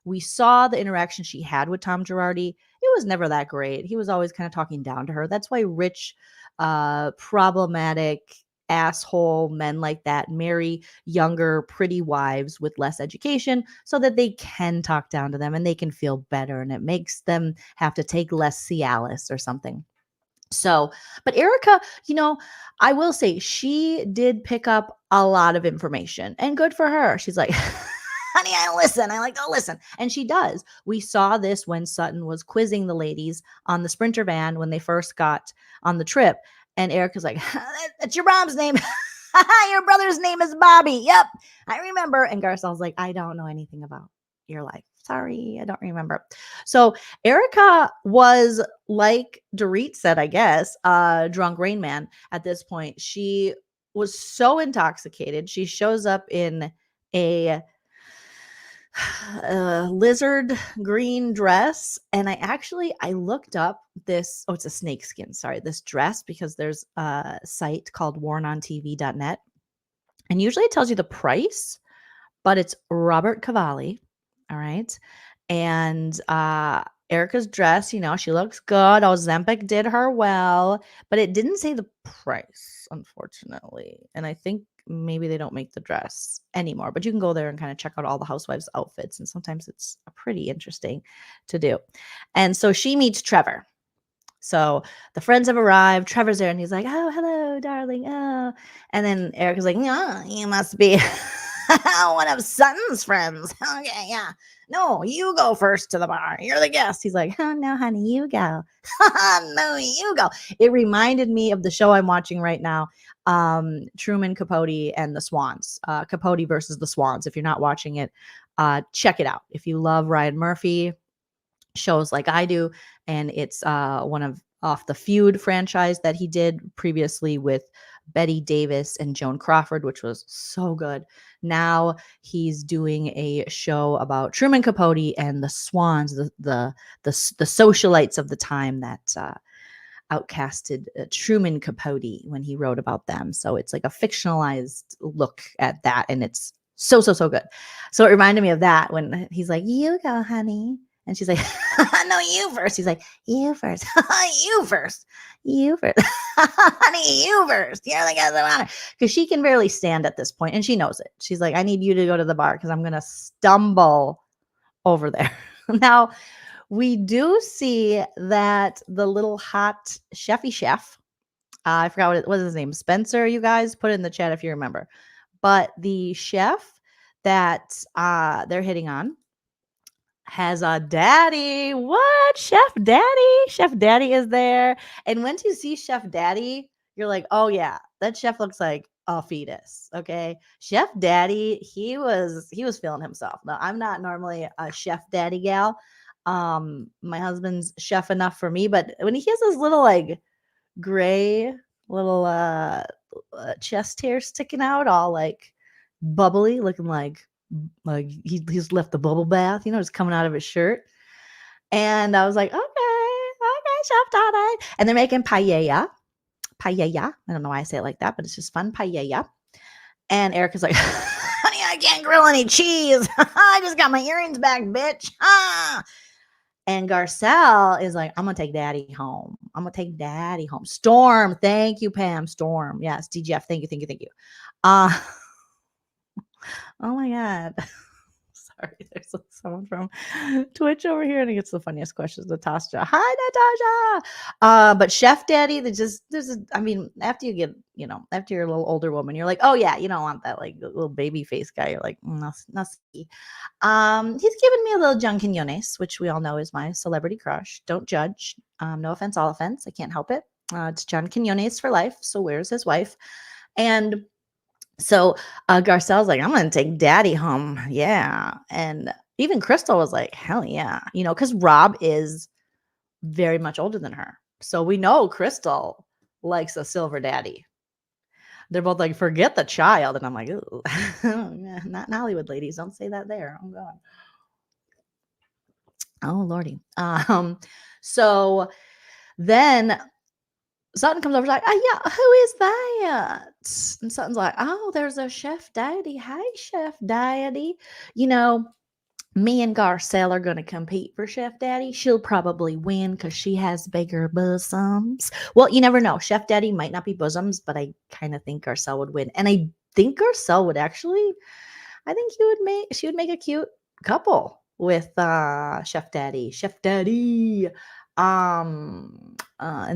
We saw the interaction she had with Tom Girardi. It was never that great. He was always kind of talking down to her. That's why rich, problematic, asshole men like that marry younger, pretty wives with less education so that they can talk down to them and they can feel better, and it makes them have to take less Cialis or something. So, but Erika, I will say she did pick up a lot of information, and good for her. She's like, honey, I listen. I like to listen. And she does. We saw this when Sutton was quizzing the ladies on the Sprinter van when they first got on the trip. And Erika's like, that's your mom's name. Your brother's name is Bobby. Yep, I remember. And Garcelle's like, I don't know anything about your life. Sorry, I don't remember. So Erika was, like Dorit said, I guess, drunk Rain Man at this point. She was so intoxicated. She shows up in a lizard green dress. And I looked up this, it's a snakeskin, sorry, this dress, because there's a site called wornontv.net. And usually it tells you the price, but it's Robert Cavalli. All right. And Erika's dress, she looks good. Ozempic did her well, but it didn't say the price, unfortunately. And I think maybe they don't make the dress anymore, but you can go there and kind of check out all the housewives outfits. And sometimes it's pretty interesting to do. And so she meets Trevor. So the friends have arrived. Trevor's there and he's like, oh, hello, darling. Oh. And then Erika's like, oh, you must be one of Sutton's friends. Okay, yeah. No, you go first to the bar. You're the guest. He's like, oh, no, honey, you go. No, you go. It reminded me of the show I'm watching right now, Truman Capote and the Swans. Capote versus the Swans. If you're not watching it, check it out. If you love Ryan Murphy shows like I do, and it's one of off the Feud franchise that he did previously with Betty Davis and Joan Crawford, which was so good. Now he's doing a show about Truman Capote and the Swans, the socialites of the time that outcasted Truman Capote when he wrote about them. So it's like a fictionalized look at that, and it's so good. So it reminded me of that when he's like, "You go, honey." And she's like, no, you first. He's like, you first. You first. You first. Honey, you first. You're the guest of honor. Because she can barely stand at this point, and she knows it. She's like, I need you to go to the bar because I'm going to stumble over there. Now, we do see that the little hot chefy chef, I forgot what is his name, Spencer, you guys, put it in the chat if you remember. But the chef that they're hitting on has a daddy. What? Chef Daddy? Chef Daddy is there. And once you see Chef Daddy, you're like, oh yeah, that chef looks like a fetus. Okay. Chef Daddy, he was feeling himself. Now, I'm not normally a Chef Daddy gal. My husband's chef enough for me, but when he has this little like gray little chest hair sticking out, all like bubbly, looking like he's left the bubble bath, just coming out of his shirt. And I was like, okay, Chef Daddy. And they're making paella. I don't know why I say it like that, but it's just fun, paella. And Erika's like, honey, I can't grill any cheese. I just got my earrings back, bitch. And Garcelle is like, I'm going to take daddy home. Storm. Thank you, Pam. Storm. Yes, DGF. Thank you. Oh my God. Sorry, there's someone from Twitch over here, and he gets the funniest questions. Natasha. Hi, Natasha. But Chef Daddy, after you get, after you're a little older woman, you're like, oh yeah, you don't want that like little baby face guy. You're like, no. He's giving me a little John Quinones, which we all know is my celebrity crush. Don't judge. No offense, all offense. I can't help it. It's John Quinones for life. So where's his wife? And so Garcelle's like, I'm going to take daddy home. Yeah. And, Even Crystal was like, hell yeah, you know, because Rob is very much older than her. So we know Crystal likes a silver daddy. They're both like, forget the child. And I'm like, ooh, not in Hollywood, ladies. Don't say that there. Oh, God. Oh, Lordy. So then Sutton comes over, like, oh, yeah, who is that? And Sutton's like, oh, there's a Chef Daddy. Hey, Chef Daddy. You know, me and Garcelle are going to compete for Chef Daddy. She'll probably win because she has bigger bosoms. Well, you never know. Chef Daddy might not be bosoms, but I kind of think Garcelle would win. And I think Garcelle would actually, I think she would make a cute couple with Chef Daddy. Chef Daddy. And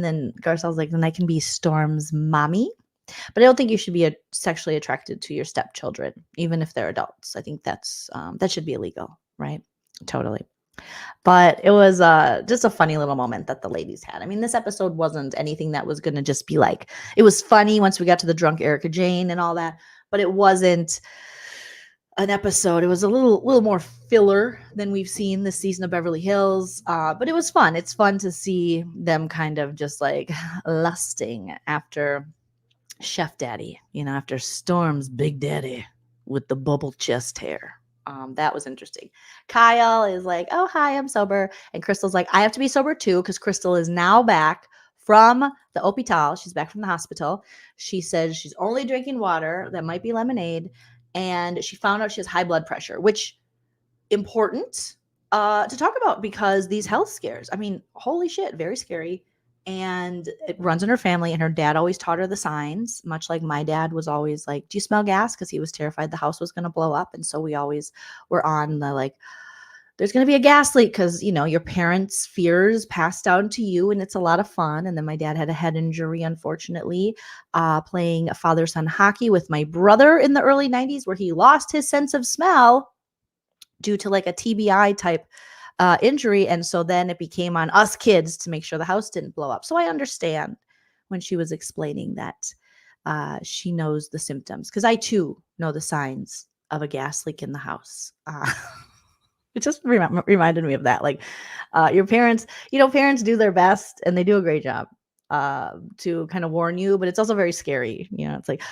then Garcelle's like, then I can be Storm's mommy. But I don't think you should be sexually attracted to your stepchildren, even if they're adults. I think that's that should be illegal, right? Totally. But it was just a funny little moment that the ladies had. I mean, this episode wasn't anything that was going to just be like, it was funny once we got to the drunk Erika Jane and all that, but it wasn't an episode. It was a little more filler than we've seen this season of Beverly Hills. But it was fun. It's fun to see them kind of just like lusting after Chef Daddy, you know, after Storm's Big Daddy with the bubble chest hair. That was interesting. Kyle is like, oh, hi, I'm sober. And Crystal's like, I have to be sober too, because Crystal is now back from the hospital. She's back from the hospital. She says she's only drinking water that might be lemonade. And she found out she has high blood pressure, which important to talk about because these health scares, I mean, holy shit, very scary. And it runs in her family, and her dad always taught her the signs, much like my dad was always like, do you smell gas? Because he was terrified the house was going to blow up. And so we always were on the like, there's going to be a gas leak because, you know, your parents' fears passed down to you, and it's a lot of fun. And then my dad had a head injury, unfortunately, playing father-son hockey with my brother in the early 90s, where he lost his sense of smell due to like a TBI type injury. And so then it became on us kids to make sure the house didn't blow up. So I understand when she was explaining that she knows the symptoms, because I too know the signs of a gas leak in the house. It just reminded me of that. Like your parents, you know, parents do their best and they do a great job to kind of warn you, but it's also very scary. You know, it's like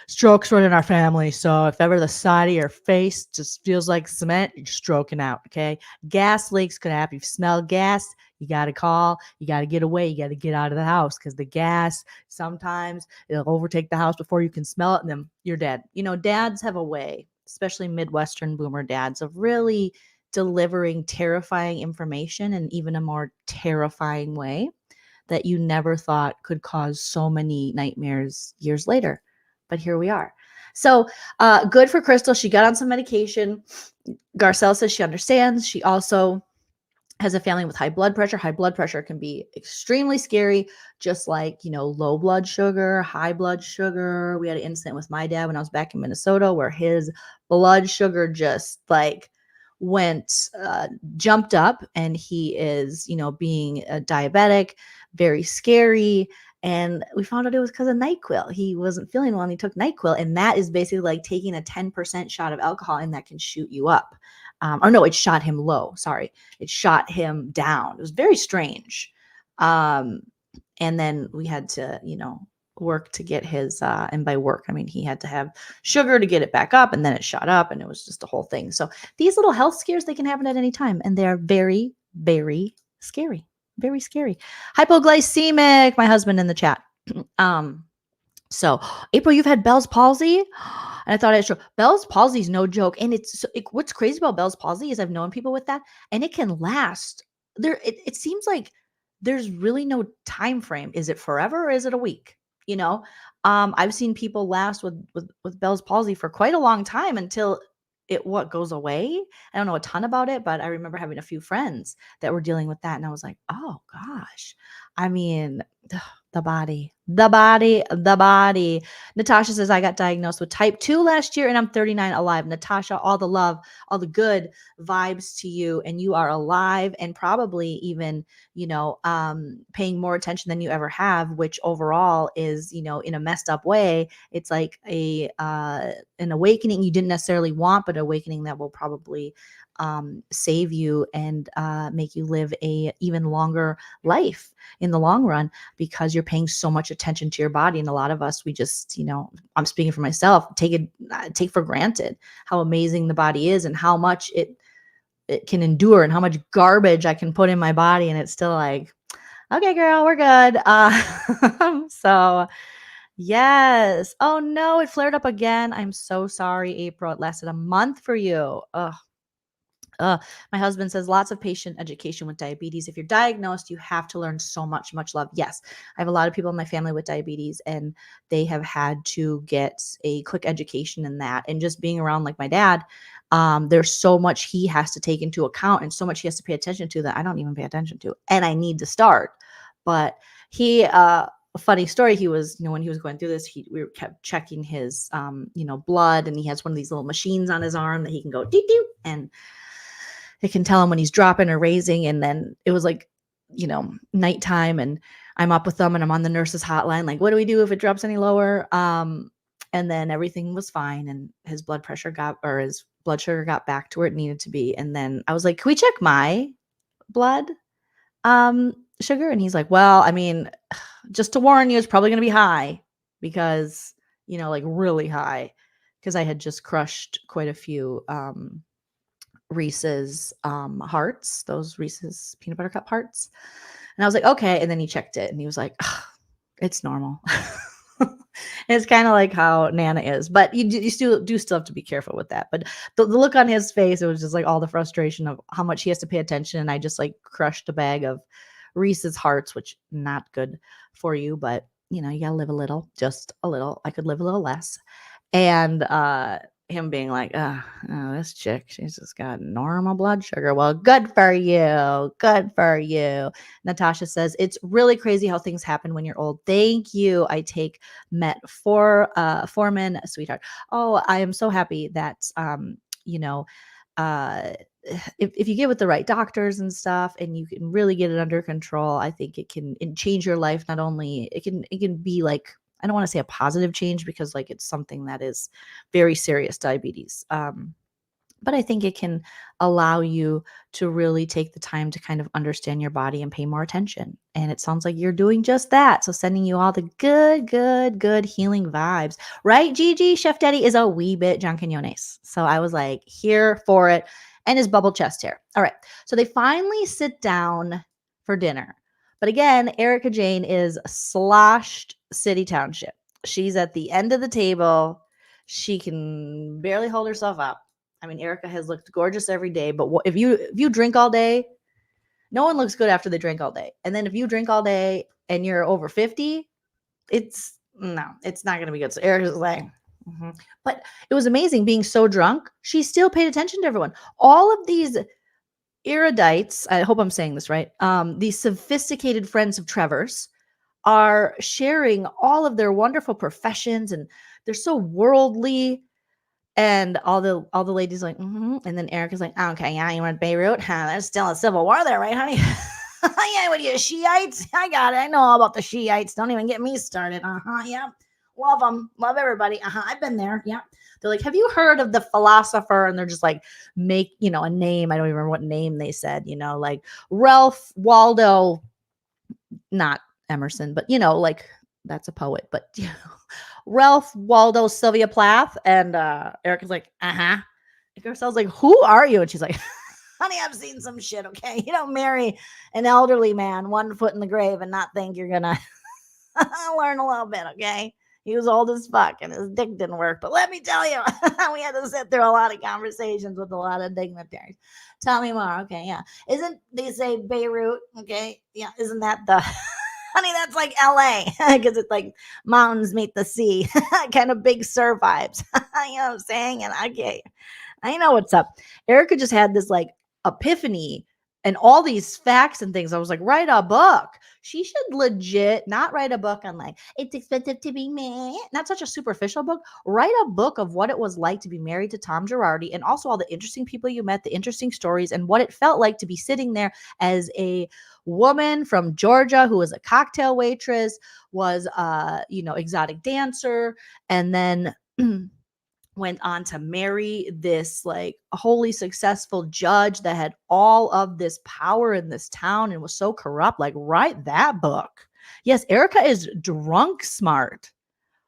strokes run in our family. So if ever the side of your face just feels like cement, you're stroking out. Okay. Gas leaks could happen. If you smell gas, you got to call, you got to get away. You got to get out of the house because the gas, sometimes it'll overtake the house before you can smell it. And then you're dead. You know, dads have a way, especially Midwestern boomer dads, of really delivering terrifying information in even a more terrifying way that you never thought could cause so many nightmares years later. But here we are. So good for Crystal. She got on some medication. Garcelle says she understands. She also has a family with high blood pressure. High blood pressure can be extremely scary, just like, you know, low blood sugar, high blood sugar. We had an incident with my dad when I was back in Minnesota where his blood sugar just like jumped up, and he is, you know, being a diabetic, very scary. And we found out it was because of NyQuil. He wasn't feeling well and he took NyQuil. And that is basically like taking a 10% shot of alcohol, and that can shoot you up. Or no, it shot him low. Sorry. It shot him down. It was very strange. And then we had to, you know, work to get his, and by work, I mean, he had to have sugar to get it back up, and then it shot up, and it was just a whole thing. So these little health scares, they can happen at any time, and they're very, very scary. Very scary. Hypoglycemic, my husband in the chat. So April, you've had Bell's palsy? And I thought I'd show. Bell's palsy is no joke. And what's crazy about Bell's palsy is I've known people with that, and it can last. It seems like there's really no time frame. Is it forever or is it a week? You know, I've seen people last with Bell's palsy for quite a long time until it goes away. I don't know a ton about it, but I remember having a few friends that were dealing with that, and I was like, oh gosh. I mean, the body. Natasha says, I got diagnosed with type 2 last year and I'm 39 alive. Natasha, all the love, all the good vibes to you. And you are alive and probably even, you know, paying more attention than you ever have, which overall is, you know, in a messed up way, it's like an awakening you didn't necessarily want, but awakening that will probably save you and make you live a even longer life in the long run, because you're paying so much attention to your body. And a lot of us, we just, I'm speaking for myself, take for granted how amazing the body is and how much it can endure and how much garbage I can put in my body. And it's still like, okay, girl, we're good. So yes. Oh no, it flared up again. I'm so sorry, April. It lasted a month for you. Ugh. My husband says lots of patient education with diabetes. If you're diagnosed, you have to learn so much, much love. Yes, I have a lot of people in my family with diabetes, and they have had to get a quick education in that. And just being around like my dad, there's so much he has to take into account and so much he has to pay attention to that I don't even pay attention to, and I need to start. But he, a funny story, he was, when he was going through this, we kept checking his, blood, and he has one of these little machines on his arm that he can go deep, deep, and it can tell him when he's dropping or raising. And then it was like, nighttime, and I'm up with them, and I'm on the nurse's hotline. Like, what do we do if it drops any lower? And then everything was fine. And his his blood sugar got back to where it needed to be. And then I was like, can we check my blood sugar? And he's like, well, I mean, just to warn you, it's probably going to be high because, like really high, because I had just crushed quite a few, Reese's hearts, those Reese's peanut butter cup hearts. And I was like, okay. And then he checked it and he was like, it's normal. It's kind of like how Nana is, but you still have to be careful with that. But the look on his face, it was just like all the frustration of how much he has to pay attention. And I just like crushed a bag of Reese's hearts, which not good for you, but you gotta live a little, just a little. I could live a little less. And him being like, oh, this chick, she's just got normal blood sugar. Well, good for you. Good for you. Natasha says, it's really crazy how things happen when you're old. Thank you. I take Foreman, sweetheart. Oh, I am so happy that, if you get with the right doctors and stuff and you can really get it under control, I think it can change your life. Not only it can be like, I don't want to say a positive change because like it's something that is very serious, diabetes. But I think it can allow you to really take the time to kind of understand your body and pay more attention. And it sounds like you're doing just that. So sending you all the good healing vibes. Right, Gigi? Chef Daddy is a wee bit John Quinones. So I was like, here for it. And his bubble chest hair. All right. So they finally sit down for dinner. But again, Erika Jane is sloshed City Township. She's at the end of the table. She can barely hold herself up. I mean, Erika has looked gorgeous every day, but if you drink all day, no one looks good after they drink all day. And then if you drink all day and you're over 50, it's not going to be good. So Erika's like, but it was amazing being so drunk. She still paid attention to everyone. All of these erudites, I hope I'm saying this right, these sophisticated friends of Trevor's are sharing all of their wonderful professions, and they're so worldly. And all the ladies like, and then Erika's like, okay, yeah, you want Beirut? There's still a civil war there, right, honey? Yeah, what are you, Shiites? I got it. I know all about the Shiites. Don't even get me started. Yeah. Love them. Love everybody. I've been there. Yeah. They're like, have you heard of the philosopher? And they're just like, make, a name. I don't even remember what name they said, like Ralph Waldo, not Emerson, but, like that's a poet, but, Ralph Waldo Sylvia Plath. And Erika's like, And Garcelle's like, who are you? And she's like, honey, I've seen some shit, okay? You don't marry an elderly man, one foot in the grave, and not think you're going to learn a little bit, okay? He was old as fuck and his dick didn't work. But let me tell you, we had to sit through a lot of conversations with a lot of dignitaries. Tell me more. Okay, yeah. Isn't they say Beirut? Okay, yeah. Isn't that the... Honey, that's like LA because it's like mountains meet the sea, kind of Big Sur vibes. You know what I'm saying? And okay, I know what's up. Erika just had this like epiphany and all these facts and things. I was like, write a book. She should legit not write a book on like, it's expensive to be married. Not such a superficial book. Write a book of what it was like to be married to Tom Girardi and also all the interesting people you met, the interesting stories, and what it felt like to be sitting there as a woman from Georgia who was a cocktail waitress, was exotic dancer, and then went on to marry this like wholly successful judge that had all of this power in this town and was so corrupt. Like, write that book. Yes, Erika is drunk smart.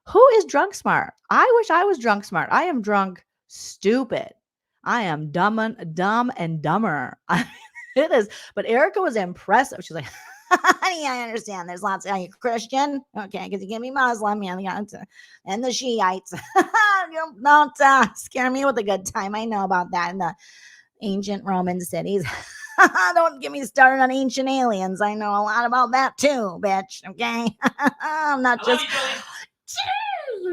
Who is drunk smart? I wish I was drunk smart. I am drunk stupid. I am dumb and dumber. It is. But Erika was impressive. She's like, honey, I understand. There's lots of, are you Christian? Okay, because you can be Muslim, and the Shiites. Don't scare me with a good time. I know about that in the ancient Roman cities. Don't get me started on ancient aliens. I know a lot about that too, bitch. Okay, I'm not just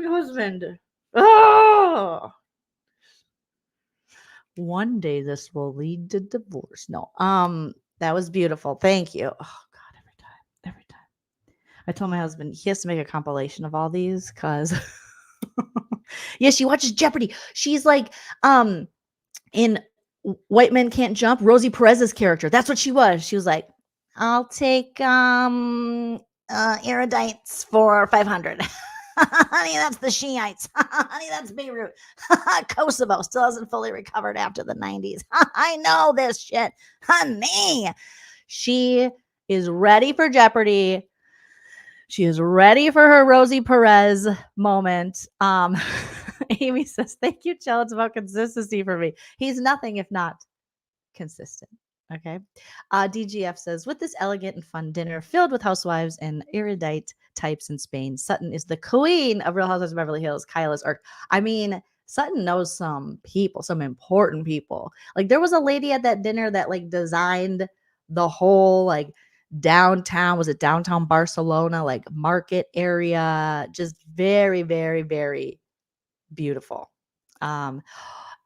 husband. Oh, one day this will lead to divorce. No, that was beautiful. Thank you. Oh God, every time. I told my husband he has to make a compilation of all these because yeah, she watches Jeopardy. She's like in White Men Can't Jump, Rosie Perez's character. That's what she was. She was like, I'll take erudites for 500. Honey, that's the Shiites. Honey, that's Beirut. Kosovo still hasn't fully recovered after the 90s. I know this shit. Honey, she is ready for Jeopardy. She is ready for her Rosie Perez moment. Amy says, thank you, Chell. It's about consistency for me. He's nothing if not consistent. Okay. DGF says, with this elegant and fun dinner filled with housewives and erudite types in Spain, Sutton is the queen of Real Housewives of Beverly Hills. Kyle is I mean, Sutton knows some people, some important people. Like there was a lady at that dinner that like designed the whole like downtown, was it downtown Barcelona, like market area, just very, very, very beautiful.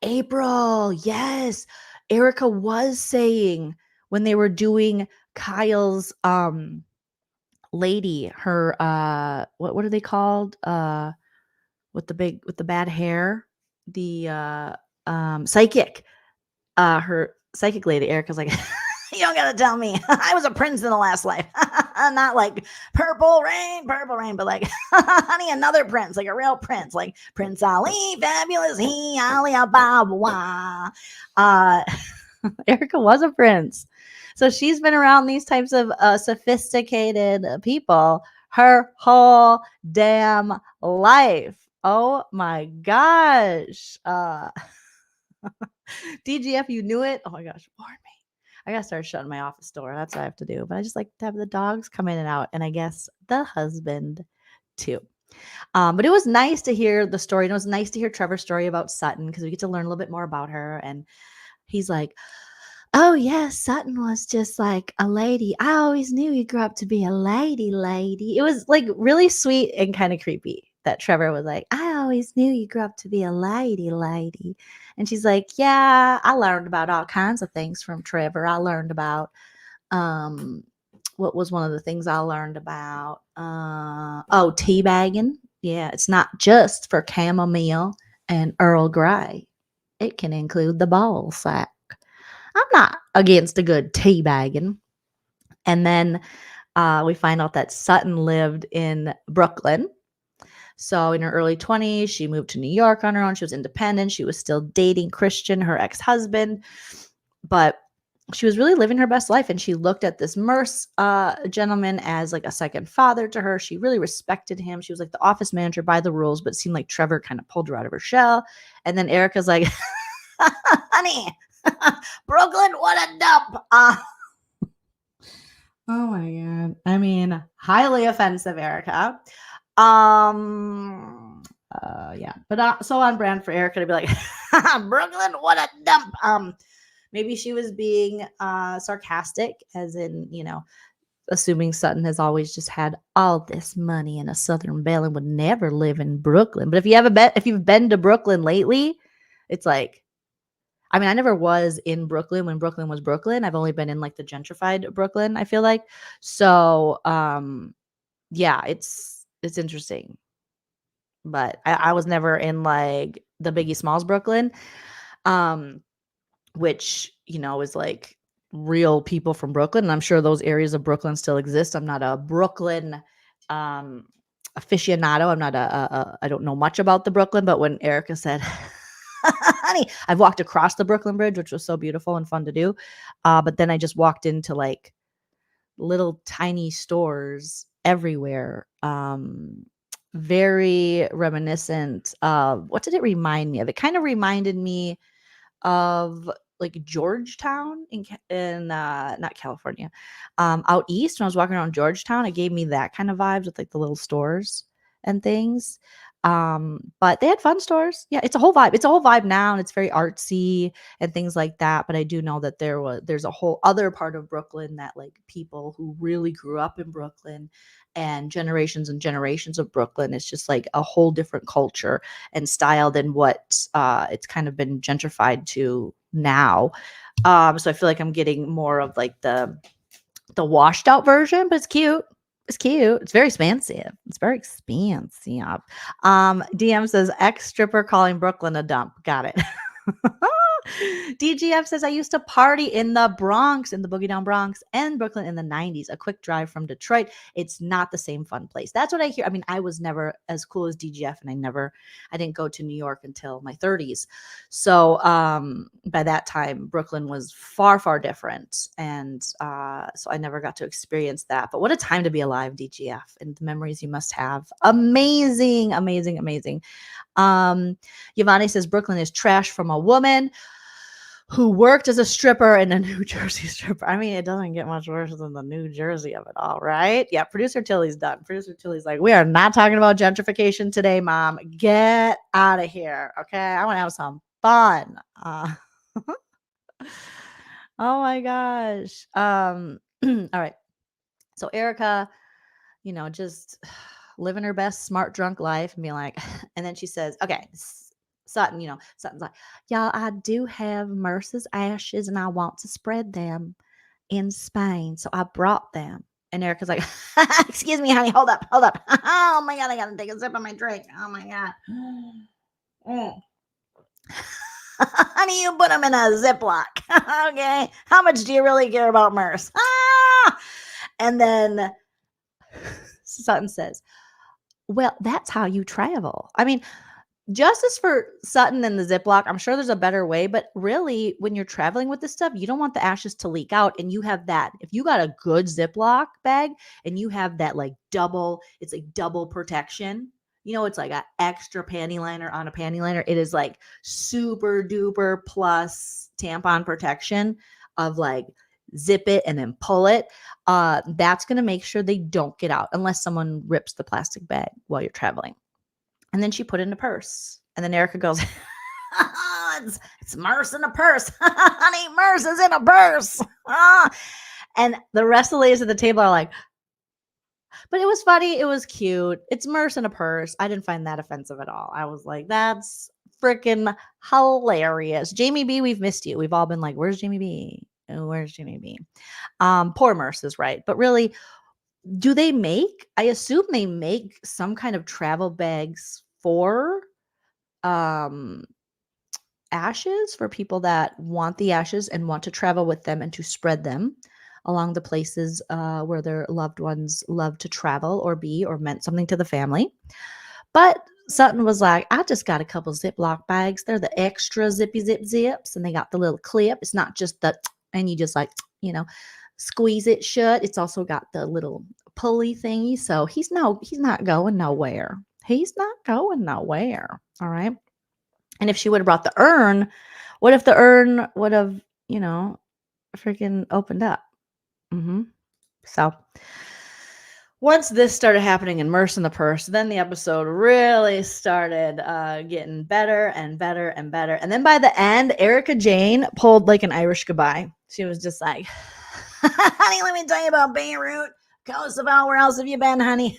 April, yes. Erika was saying when they were doing Kyle's lady, her what are they called? With the bad hair, the psychic. Her psychic lady, Erika's like, you don't gotta tell me. I was a prince in the last life. Not like purple rain, but like, honey, another prince, like a real prince, like Prince Ali, fabulous he, Ali Ababa. Erika was a prince. So she's been around these types of sophisticated people her whole damn life. Oh my gosh. DGF, you knew it? Oh my gosh, warn me. I gotta start shutting my office door. That's what I have to do. But I just like to have the dogs come in and out, and I guess the husband too. But it was nice to hear the story. And it was nice to hear Trevor's story about Sutton because we get to learn a little bit more about her. And he's like, oh yeah, Sutton was just like a lady. I always knew you grew up to be a lady. It was like really sweet and kind of creepy that Trevor was like, I always knew you grew up to be a lady. And she's like, yeah, I learned about all kinds of things from Trevor. I learned about what was one of the things I learned about? Teabagging. Yeah, it's not just for chamomile and Earl Grey. It can include the ball sack. I'm not against a good teabagging. And then we find out that Sutton lived in Brooklyn. So in her early 20s, she moved to New York on her own. She was independent. She was still dating Christian, her ex-husband. But she was really living her best life. And she looked at this MERCE gentleman as like a second father to her. She really respected him. She was like the office manager by the rules, but it seemed like Trevor kind of pulled her out of her shell. And then Erika's like, honey, Brooklyn, what a dump. Oh my God. I mean, highly offensive, Erika. Yeah, but so on brand for Erika to be like, Brooklyn, what a dump. Maybe she was being sarcastic, as in, assuming Sutton has always just had all this money and a Southern belle and would never live in Brooklyn. But if you've been to Brooklyn lately, it's like, I mean, I never was in Brooklyn when Brooklyn was Brooklyn. I've only been in like the gentrified Brooklyn, I feel like. So, yeah, it's interesting. But I was never in like the Biggie Smalls Brooklyn, which, is like real people from Brooklyn. And I'm sure those areas of Brooklyn still exist. I'm not a Brooklyn aficionado. I'm not I don't know much about the Brooklyn, but when Erika said, honey, I've walked across the Brooklyn Bridge, which was so beautiful and fun to do. But then I just walked into like little tiny stores everywhere. Very reminiscent of, what did it remind me of? It kind of reminded me of like Georgetown in not California, out east. When I was walking around Georgetown, it gave me that kind of vibes with like the little stores and things. But they had fun stores. Yeah, it's a whole vibe. It's a whole vibe now, and it's very artsy and things like that. But I do know that there's a whole other part of Brooklyn that like people who really grew up in Brooklyn and generations of Brooklyn, it's just like a whole different culture and style than what it's kind of been gentrified to now. So I feel like I'm getting more of like the washed out version, but it's cute. It's cute. It's very expensive. It's very expensive. DM says ex stripper calling Brooklyn a dump. Got it. DGF says I used to party in the Bronx, in the Boogie Down Bronx, and Brooklyn in the 90s. A quick drive from Detroit. It's not the same fun place. That's what I hear. I mean, I was never as cool as DGF, and I didn't go to New York until my 30s. So by that time, Brooklyn was far, far different. And so I never got to experience that. But what a time to be alive, DGF, and the memories you must have. Amazing, amazing, amazing. Yvonne says Brooklyn is trash from a woman who worked as a stripper and a New Jersey stripper. I mean, it doesn't get much worse than the New Jersey of it all, right? Yeah, producer Tilly's done. Producer Tilly's like, we are not talking about gentrification today, Mom. Get out of here, okay? I want to have some fun. Oh my gosh. All right. So Erika, just living her best smart drunk life and being like, and then she says, okay, Sutton, Sutton's like, y'all, I do have MERCE's ashes and I want to spread them in Spain. So I brought them. And Erika's like, excuse me, honey, hold up. Oh my God, I got to take a sip of my drink. Oh my God. Honey, you put them in a Ziploc. Okay. How much do you really care about MERCE? And then Sutton says, well, that's how you travel. I mean, justice for Sutton and the Ziploc. I'm sure there's a better way, but really, when you're traveling with this stuff, you don't want the ashes to leak out. And you have that. If you got a good Ziploc bag and you have that like it's like double protection. It's like an extra panty liner on a panty liner. It is like super duper plus tampon protection of like zip it and then pull it. That's going to make sure they don't get out unless someone rips the plastic bag while you're traveling. And then she put it in a purse. And then Erika goes, it's MERCE in a purse. Honey, MERCE is in a purse. And the rest of the ladies at the table are like, but it was funny. It was cute. It's MERCE in a purse. I didn't find that offensive at all. I was like, that's freaking hilarious. Jamie B, we've missed you. We've all been like, where's Jamie B? Where's Jamie B? Poor MERCE is right. But really, I assume they make some kind of travel bags for ashes for people that want the ashes and want to travel with them and to spread them along the places where their loved ones love to travel or be or meant something to the family. But Sutton was like, I just got a couple Ziploc bags. They're the extra zippy zips, and they got the little clip. It's not just and you just like, squeeze it shut. It's also got the little pulley thingy. So he's not going nowhere. He's not going nowhere. All right. And if she would have brought the urn, what if the urn would have, freaking opened up? So once this started happening in MERCE in the purse, then the episode really started getting better and better and better. And then by the end, Erika Jane pulled like an Irish goodbye. She was just like, honey, let me tell you about Beirut, Kosovo. Where else have you been, honey?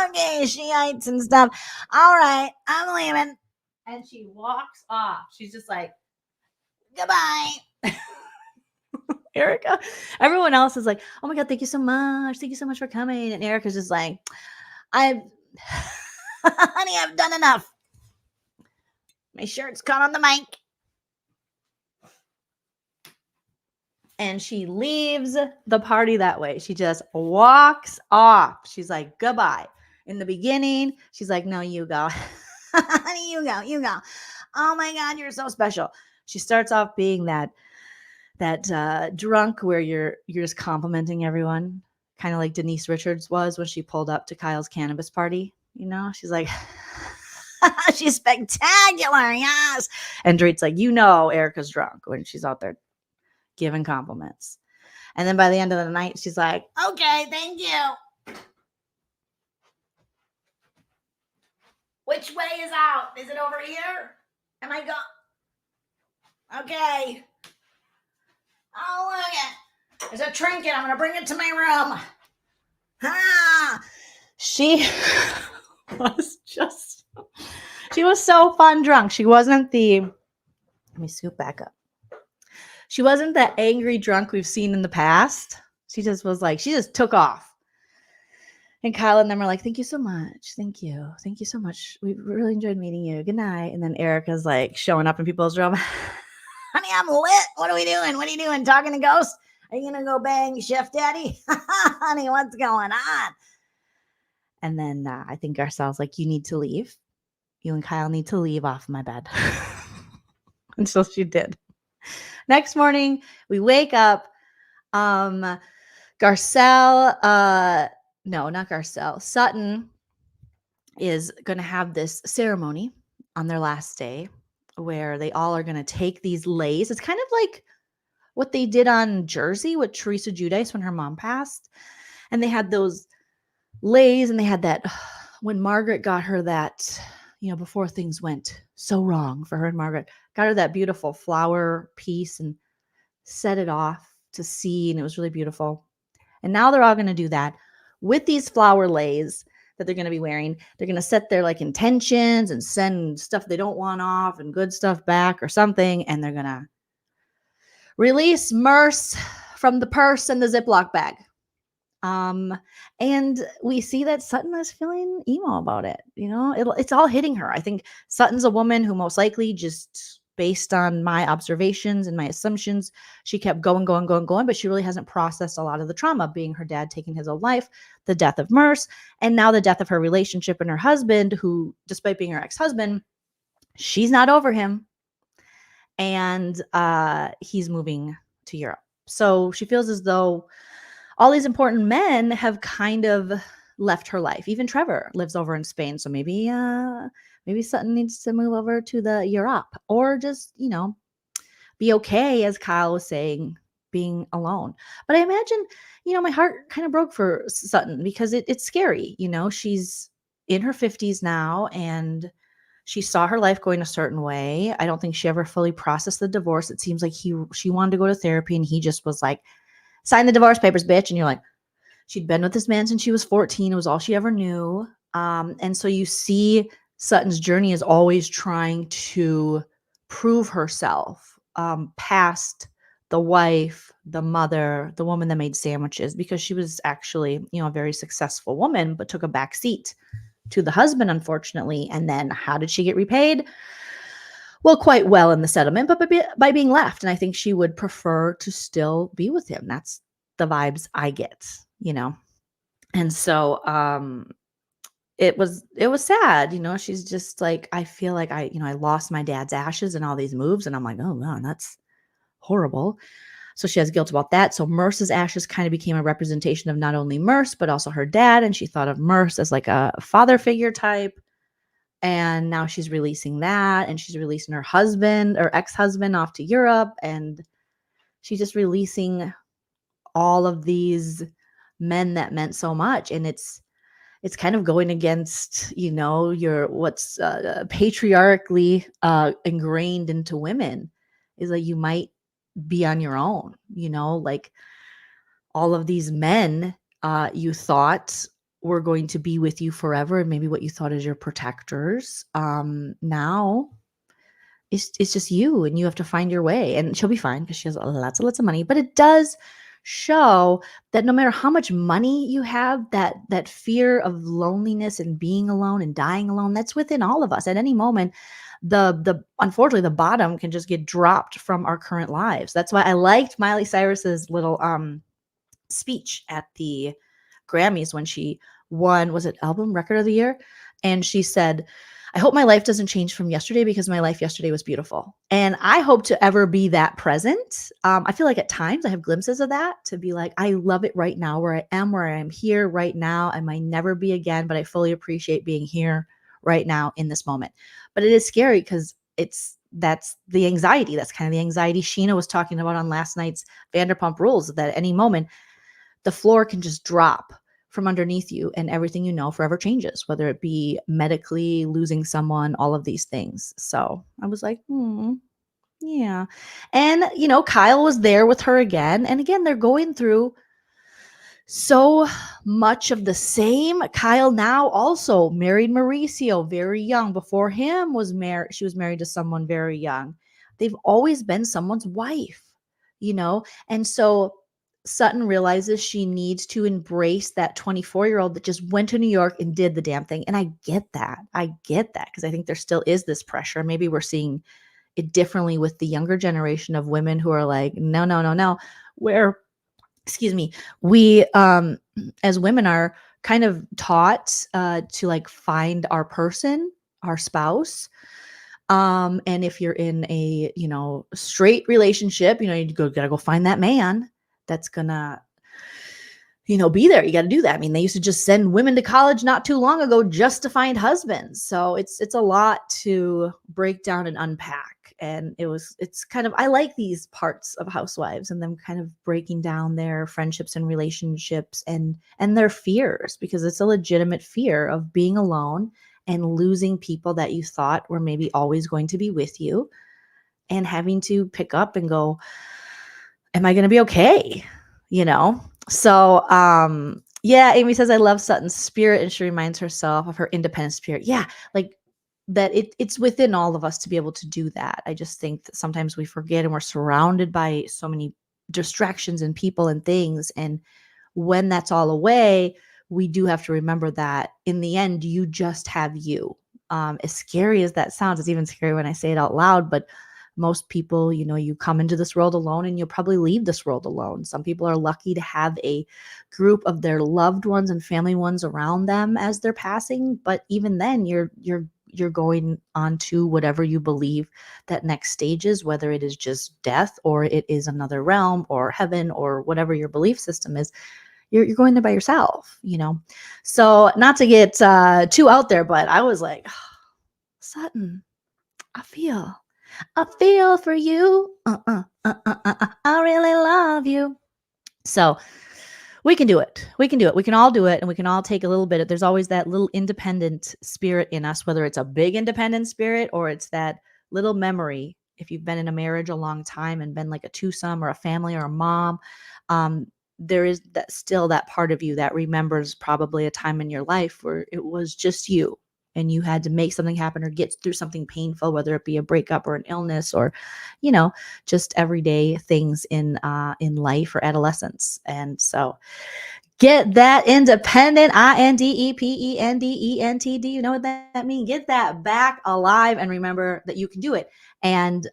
Okay, Shiites and stuff. All right, I'm leaving. And she walks off. She's just like, goodbye. Erika. Everyone else is like, oh my God, thank you so much. Thank you so much for coming. And Erika's just like, honey, I've done enough. My shirt's caught on the mic. And she leaves the party that way. She just walks off. She's like, goodbye. In the beginning, she's like, no, you go. Honey, you go. Oh my God, you're so special. She starts off being that drunk where you're just complimenting everyone, kind of like Denise Richards was when she pulled up to Kyle's cannabis party. You know, she's like, she's spectacular, yes. And Dorit's like, Erika's drunk when she's out there giving compliments. And then by the end of the night, she's like, okay, thank you. Which way is out? Is it over here? Am I going? Okay. Oh, look it. There's a trinket. I'm going to bring it to my room. She was so fun drunk. She wasn't let me scoop back up. She wasn't that angry drunk we've seen in the past. She just was like, she just took off. And Kyle and them are like, thank you so much. Thank you. Thank you so much. We really enjoyed meeting you. Good night. And then Erika's like showing up in people's room. Honey, I'm lit. What are we doing? What are you doing? Talking to ghosts? Are you going to go bang Chef Daddy? Honey, what's going on? And then I think Garcelle's like, you need to leave. You and Kyle need to leave off my bed. And so she did. Next morning, we wake up. Garcelle, no, not Garcelle. Sutton is going to have this ceremony on their last day where they all are going to take these leis. It's kind of like what they did on Jersey with Teresa Giudice when her mom passed. And they had those leis, and they had that when Margaret got her that, before things went so wrong for her and Margaret, got her that beautiful flower piece and set it off to sea, and it was really beautiful. And now they're all going to do that with these flower leis that they're going to be wearing. They're going to set their intentions and send stuff they don't want off and good stuff back or something. And they're going to release MERCE from the purse and the Ziploc bag. And we see that Sutton is feeling emo about it. It's all hitting her. I think Sutton's a woman who most likely, just based on my observations and my assumptions, she kept going, but she really hasn't processed a lot of the trauma, being her dad taking his own life, the death of MERCE, and now the death of her relationship and her husband, who, despite being her ex-husband, she's not over him. And he's moving to Europe. So she feels as though all these important men have kind of left her life. Even Trevor lives over in Spain. So maybe Sutton needs to move over to the Europe, or just, be okay, as Kyle was saying, being alone. But I imagine, my heart kind of broke for Sutton because it's scary. She's in her 50s now, and she saw her life going a certain way. I don't think she ever fully processed the divorce. It seems like she wanted to go to therapy, and he just was like, sign the divorce papers, bitch. And you're like, she'd been with this man since she was 14. It was all she ever knew. And so you see Sutton's journey is always trying to prove herself past the wife, the mother, the woman that made sandwiches, because she was actually, a very successful woman, but took a back seat to the husband, unfortunately. And then how did she get repaid? Well, quite well in the settlement, but by being left. And I think she would prefer to still be with him. That's the vibes I get, And so it was sad, she's just like, I feel like I lost my dad's ashes and all these moves. And I'm like, oh man, that's horrible. So she has guilt about that. So MERCE's ashes kind of became a representation of not only MERCE, but also her dad. And she thought of MERCE as like a father figure type. And now she's releasing that, and she's releasing her husband or ex-husband off to Europe. And she's just releasing all of these men that meant so much. And it's kind of going against, your what's patriarchally ingrained into women is like, you might be on your own, like all of these men you thought were going to be with you forever, and maybe what you thought is your protectors. Now it's just you, and you have to find your way. And she'll be fine because she has lots of money. But it does show that no matter how much money you have, that fear of loneliness and being alone and dying alone, that's within all of us. At any moment, unfortunately the bottom can just get dropped from our current lives. That's why I liked Miley Cyrus's little speech at the Grammys when she won, was it album record of the year? And she said, I hope my life doesn't change from yesterday because my life yesterday was beautiful. And I hope to ever be that present. I feel like at times I have glimpses of that, to be like, I love it right now where I am here right now. I might never be again, but I fully appreciate being here right now in this moment. But it is scary because that's the anxiety. That's kind of the anxiety Sheena was talking about on last night's Vanderpump Rules, that at any moment the floor can just drop from underneath you and everything you know forever changes, whether it be medically, losing someone, all of these things. So I was like, yeah. And, Kyle was there with her again. And again, they're going through so much of the same. Kyle now also married Mauricio very young. Before him she was married to someone very young. They've always been someone's wife, And so Sutton realizes she needs to embrace that 24-year-old that just went to New York and did the damn thing. And I get that. Because I think there still is this pressure. Maybe we're seeing it differently with the younger generation of women who are like, no, where, excuse me, we as women are kind of taught to like find our person, our spouse. And if you're in a, straight relationship, you gotta go find that man that's gonna, be there. You got to do that. I mean, they used to just send women to college not too long ago just to find husbands. So it's a lot to break down and unpack. And it's kind of, I like these parts of Housewives and them kind of breaking down their friendships and relationships and their fears, because it's a legitimate fear of being alone and losing people that you thought were maybe always going to be with you, and having to pick up and go, am I going to be okay? So, yeah, Amy says, I love Sutton's spirit, and she reminds herself of her independent spirit. Yeah, like that it's within all of us to be able to do that. I just think that sometimes we forget, and we're surrounded by so many distractions and people and things. And when that's all away, we do have to remember that in the end, you just have you. As scary as that sounds, it's even scary when I say it out loud, but most people, you come into this world alone and you'll probably leave this world alone. Some people are lucky to have a group of their loved ones and family ones around them as they're passing. But even then, you're going on to whatever you believe that next stage is, whether it is just death or it is another realm or heaven or whatever your belief system is. You're going there by yourself, So not to get too out there, but I was like, Sutton, I feel for you. I really love you. So we can do it. We can all do it. And we can all take a little bit. There's always that little independent spirit in us, whether it's a big independent spirit or it's that little memory. If you've been in a marriage a long time and been like a twosome or a family or a mom, there is that part of you that remembers probably a time in your life where it was just you and you had to make something happen or get through something painful, whether it be a breakup or an illness or, just everyday things in life or adolescence. And so get that independent, independent. Do you know what that means? Get that back alive and remember that you can do it. And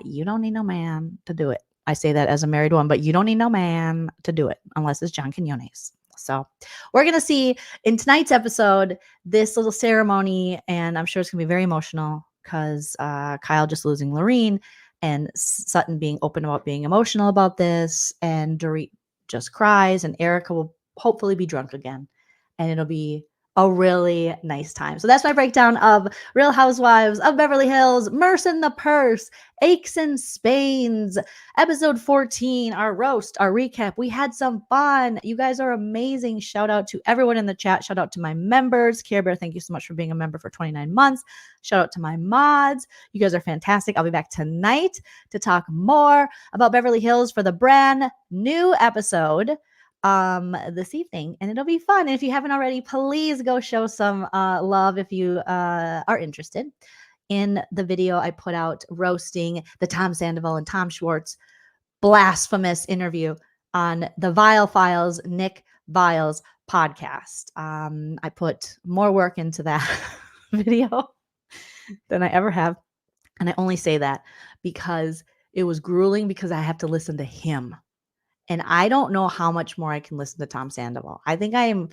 you don't need no man to do it. I say that as a married one, but you don't need no man to do it unless it's John Quinones. So we're going to see in tonight's episode this little ceremony, and I'm sure it's going to be very emotional because Kyle just losing Lorene and Sutton being open about being emotional about this, and Dorit just cries, and Erika will hopefully be drunk again, and it'll be a really nice time. So that's my breakdown of Real Housewives of Beverly Hills, MERCE in the Purse, Aches and Spains, episode 14, our roast, our recap. We had some fun. You guys are amazing. Shout out to everyone in the chat. Shout out to my members. Care Bear, thank you so much for being a member for 29 months. Shout out to my mods. You guys are fantastic. I'll be back tonight to talk more about Beverly Hills for the brand new episode this evening, and it'll be fun. And if you haven't already, please go show some love if you are interested in the video I put out roasting the Tom Sandoval and Tom Schwartz blasphemous interview on the Vile Files, Nick Vile's podcast. I put more work into that video than I ever have, and I only say that because it was grueling because I have to listen to him. And I don't know how much more I can listen to Tom Sandoval. I think I am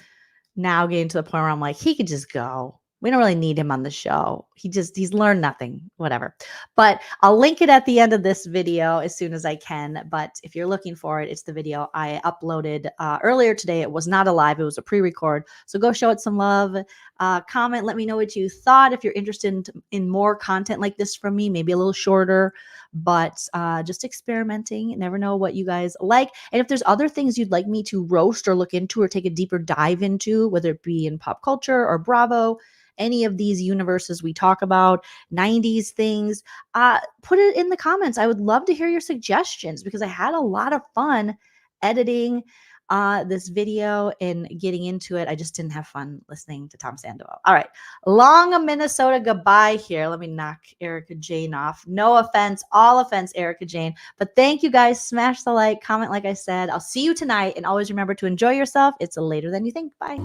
now getting to the point where I'm like, he could just go. We don't really need him on the show. He's learned nothing, whatever. But I'll link it at the end of this video as soon as I can. But if you're looking for it, it's the video I uploaded earlier today. It was not a live, it was a pre-record. So go show it some love. Comment, let me know what you thought. If you're interested in more content like this from me, maybe a little shorter, but just experimenting. Never know what you guys like. And if there's other things you'd like me to roast or look into or take a deeper dive into, whether it be in pop culture or Bravo, any of these universes we talk about, 90s things, put it in the comments. I would love to hear your suggestions because I had a lot of fun editing this video and getting into it. I just didn't have fun listening to Tom Sandoval. All right. Long Minnesota goodbye here. Let me knock Erika Jane off. No offense. All offense, Erika Jane. But thank you guys. Smash the like, comment like I said. I'll see you tonight. And always remember to enjoy yourself. It's later than you think. Bye.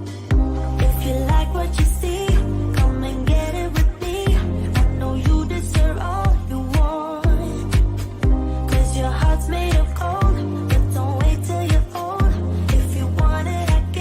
If you like what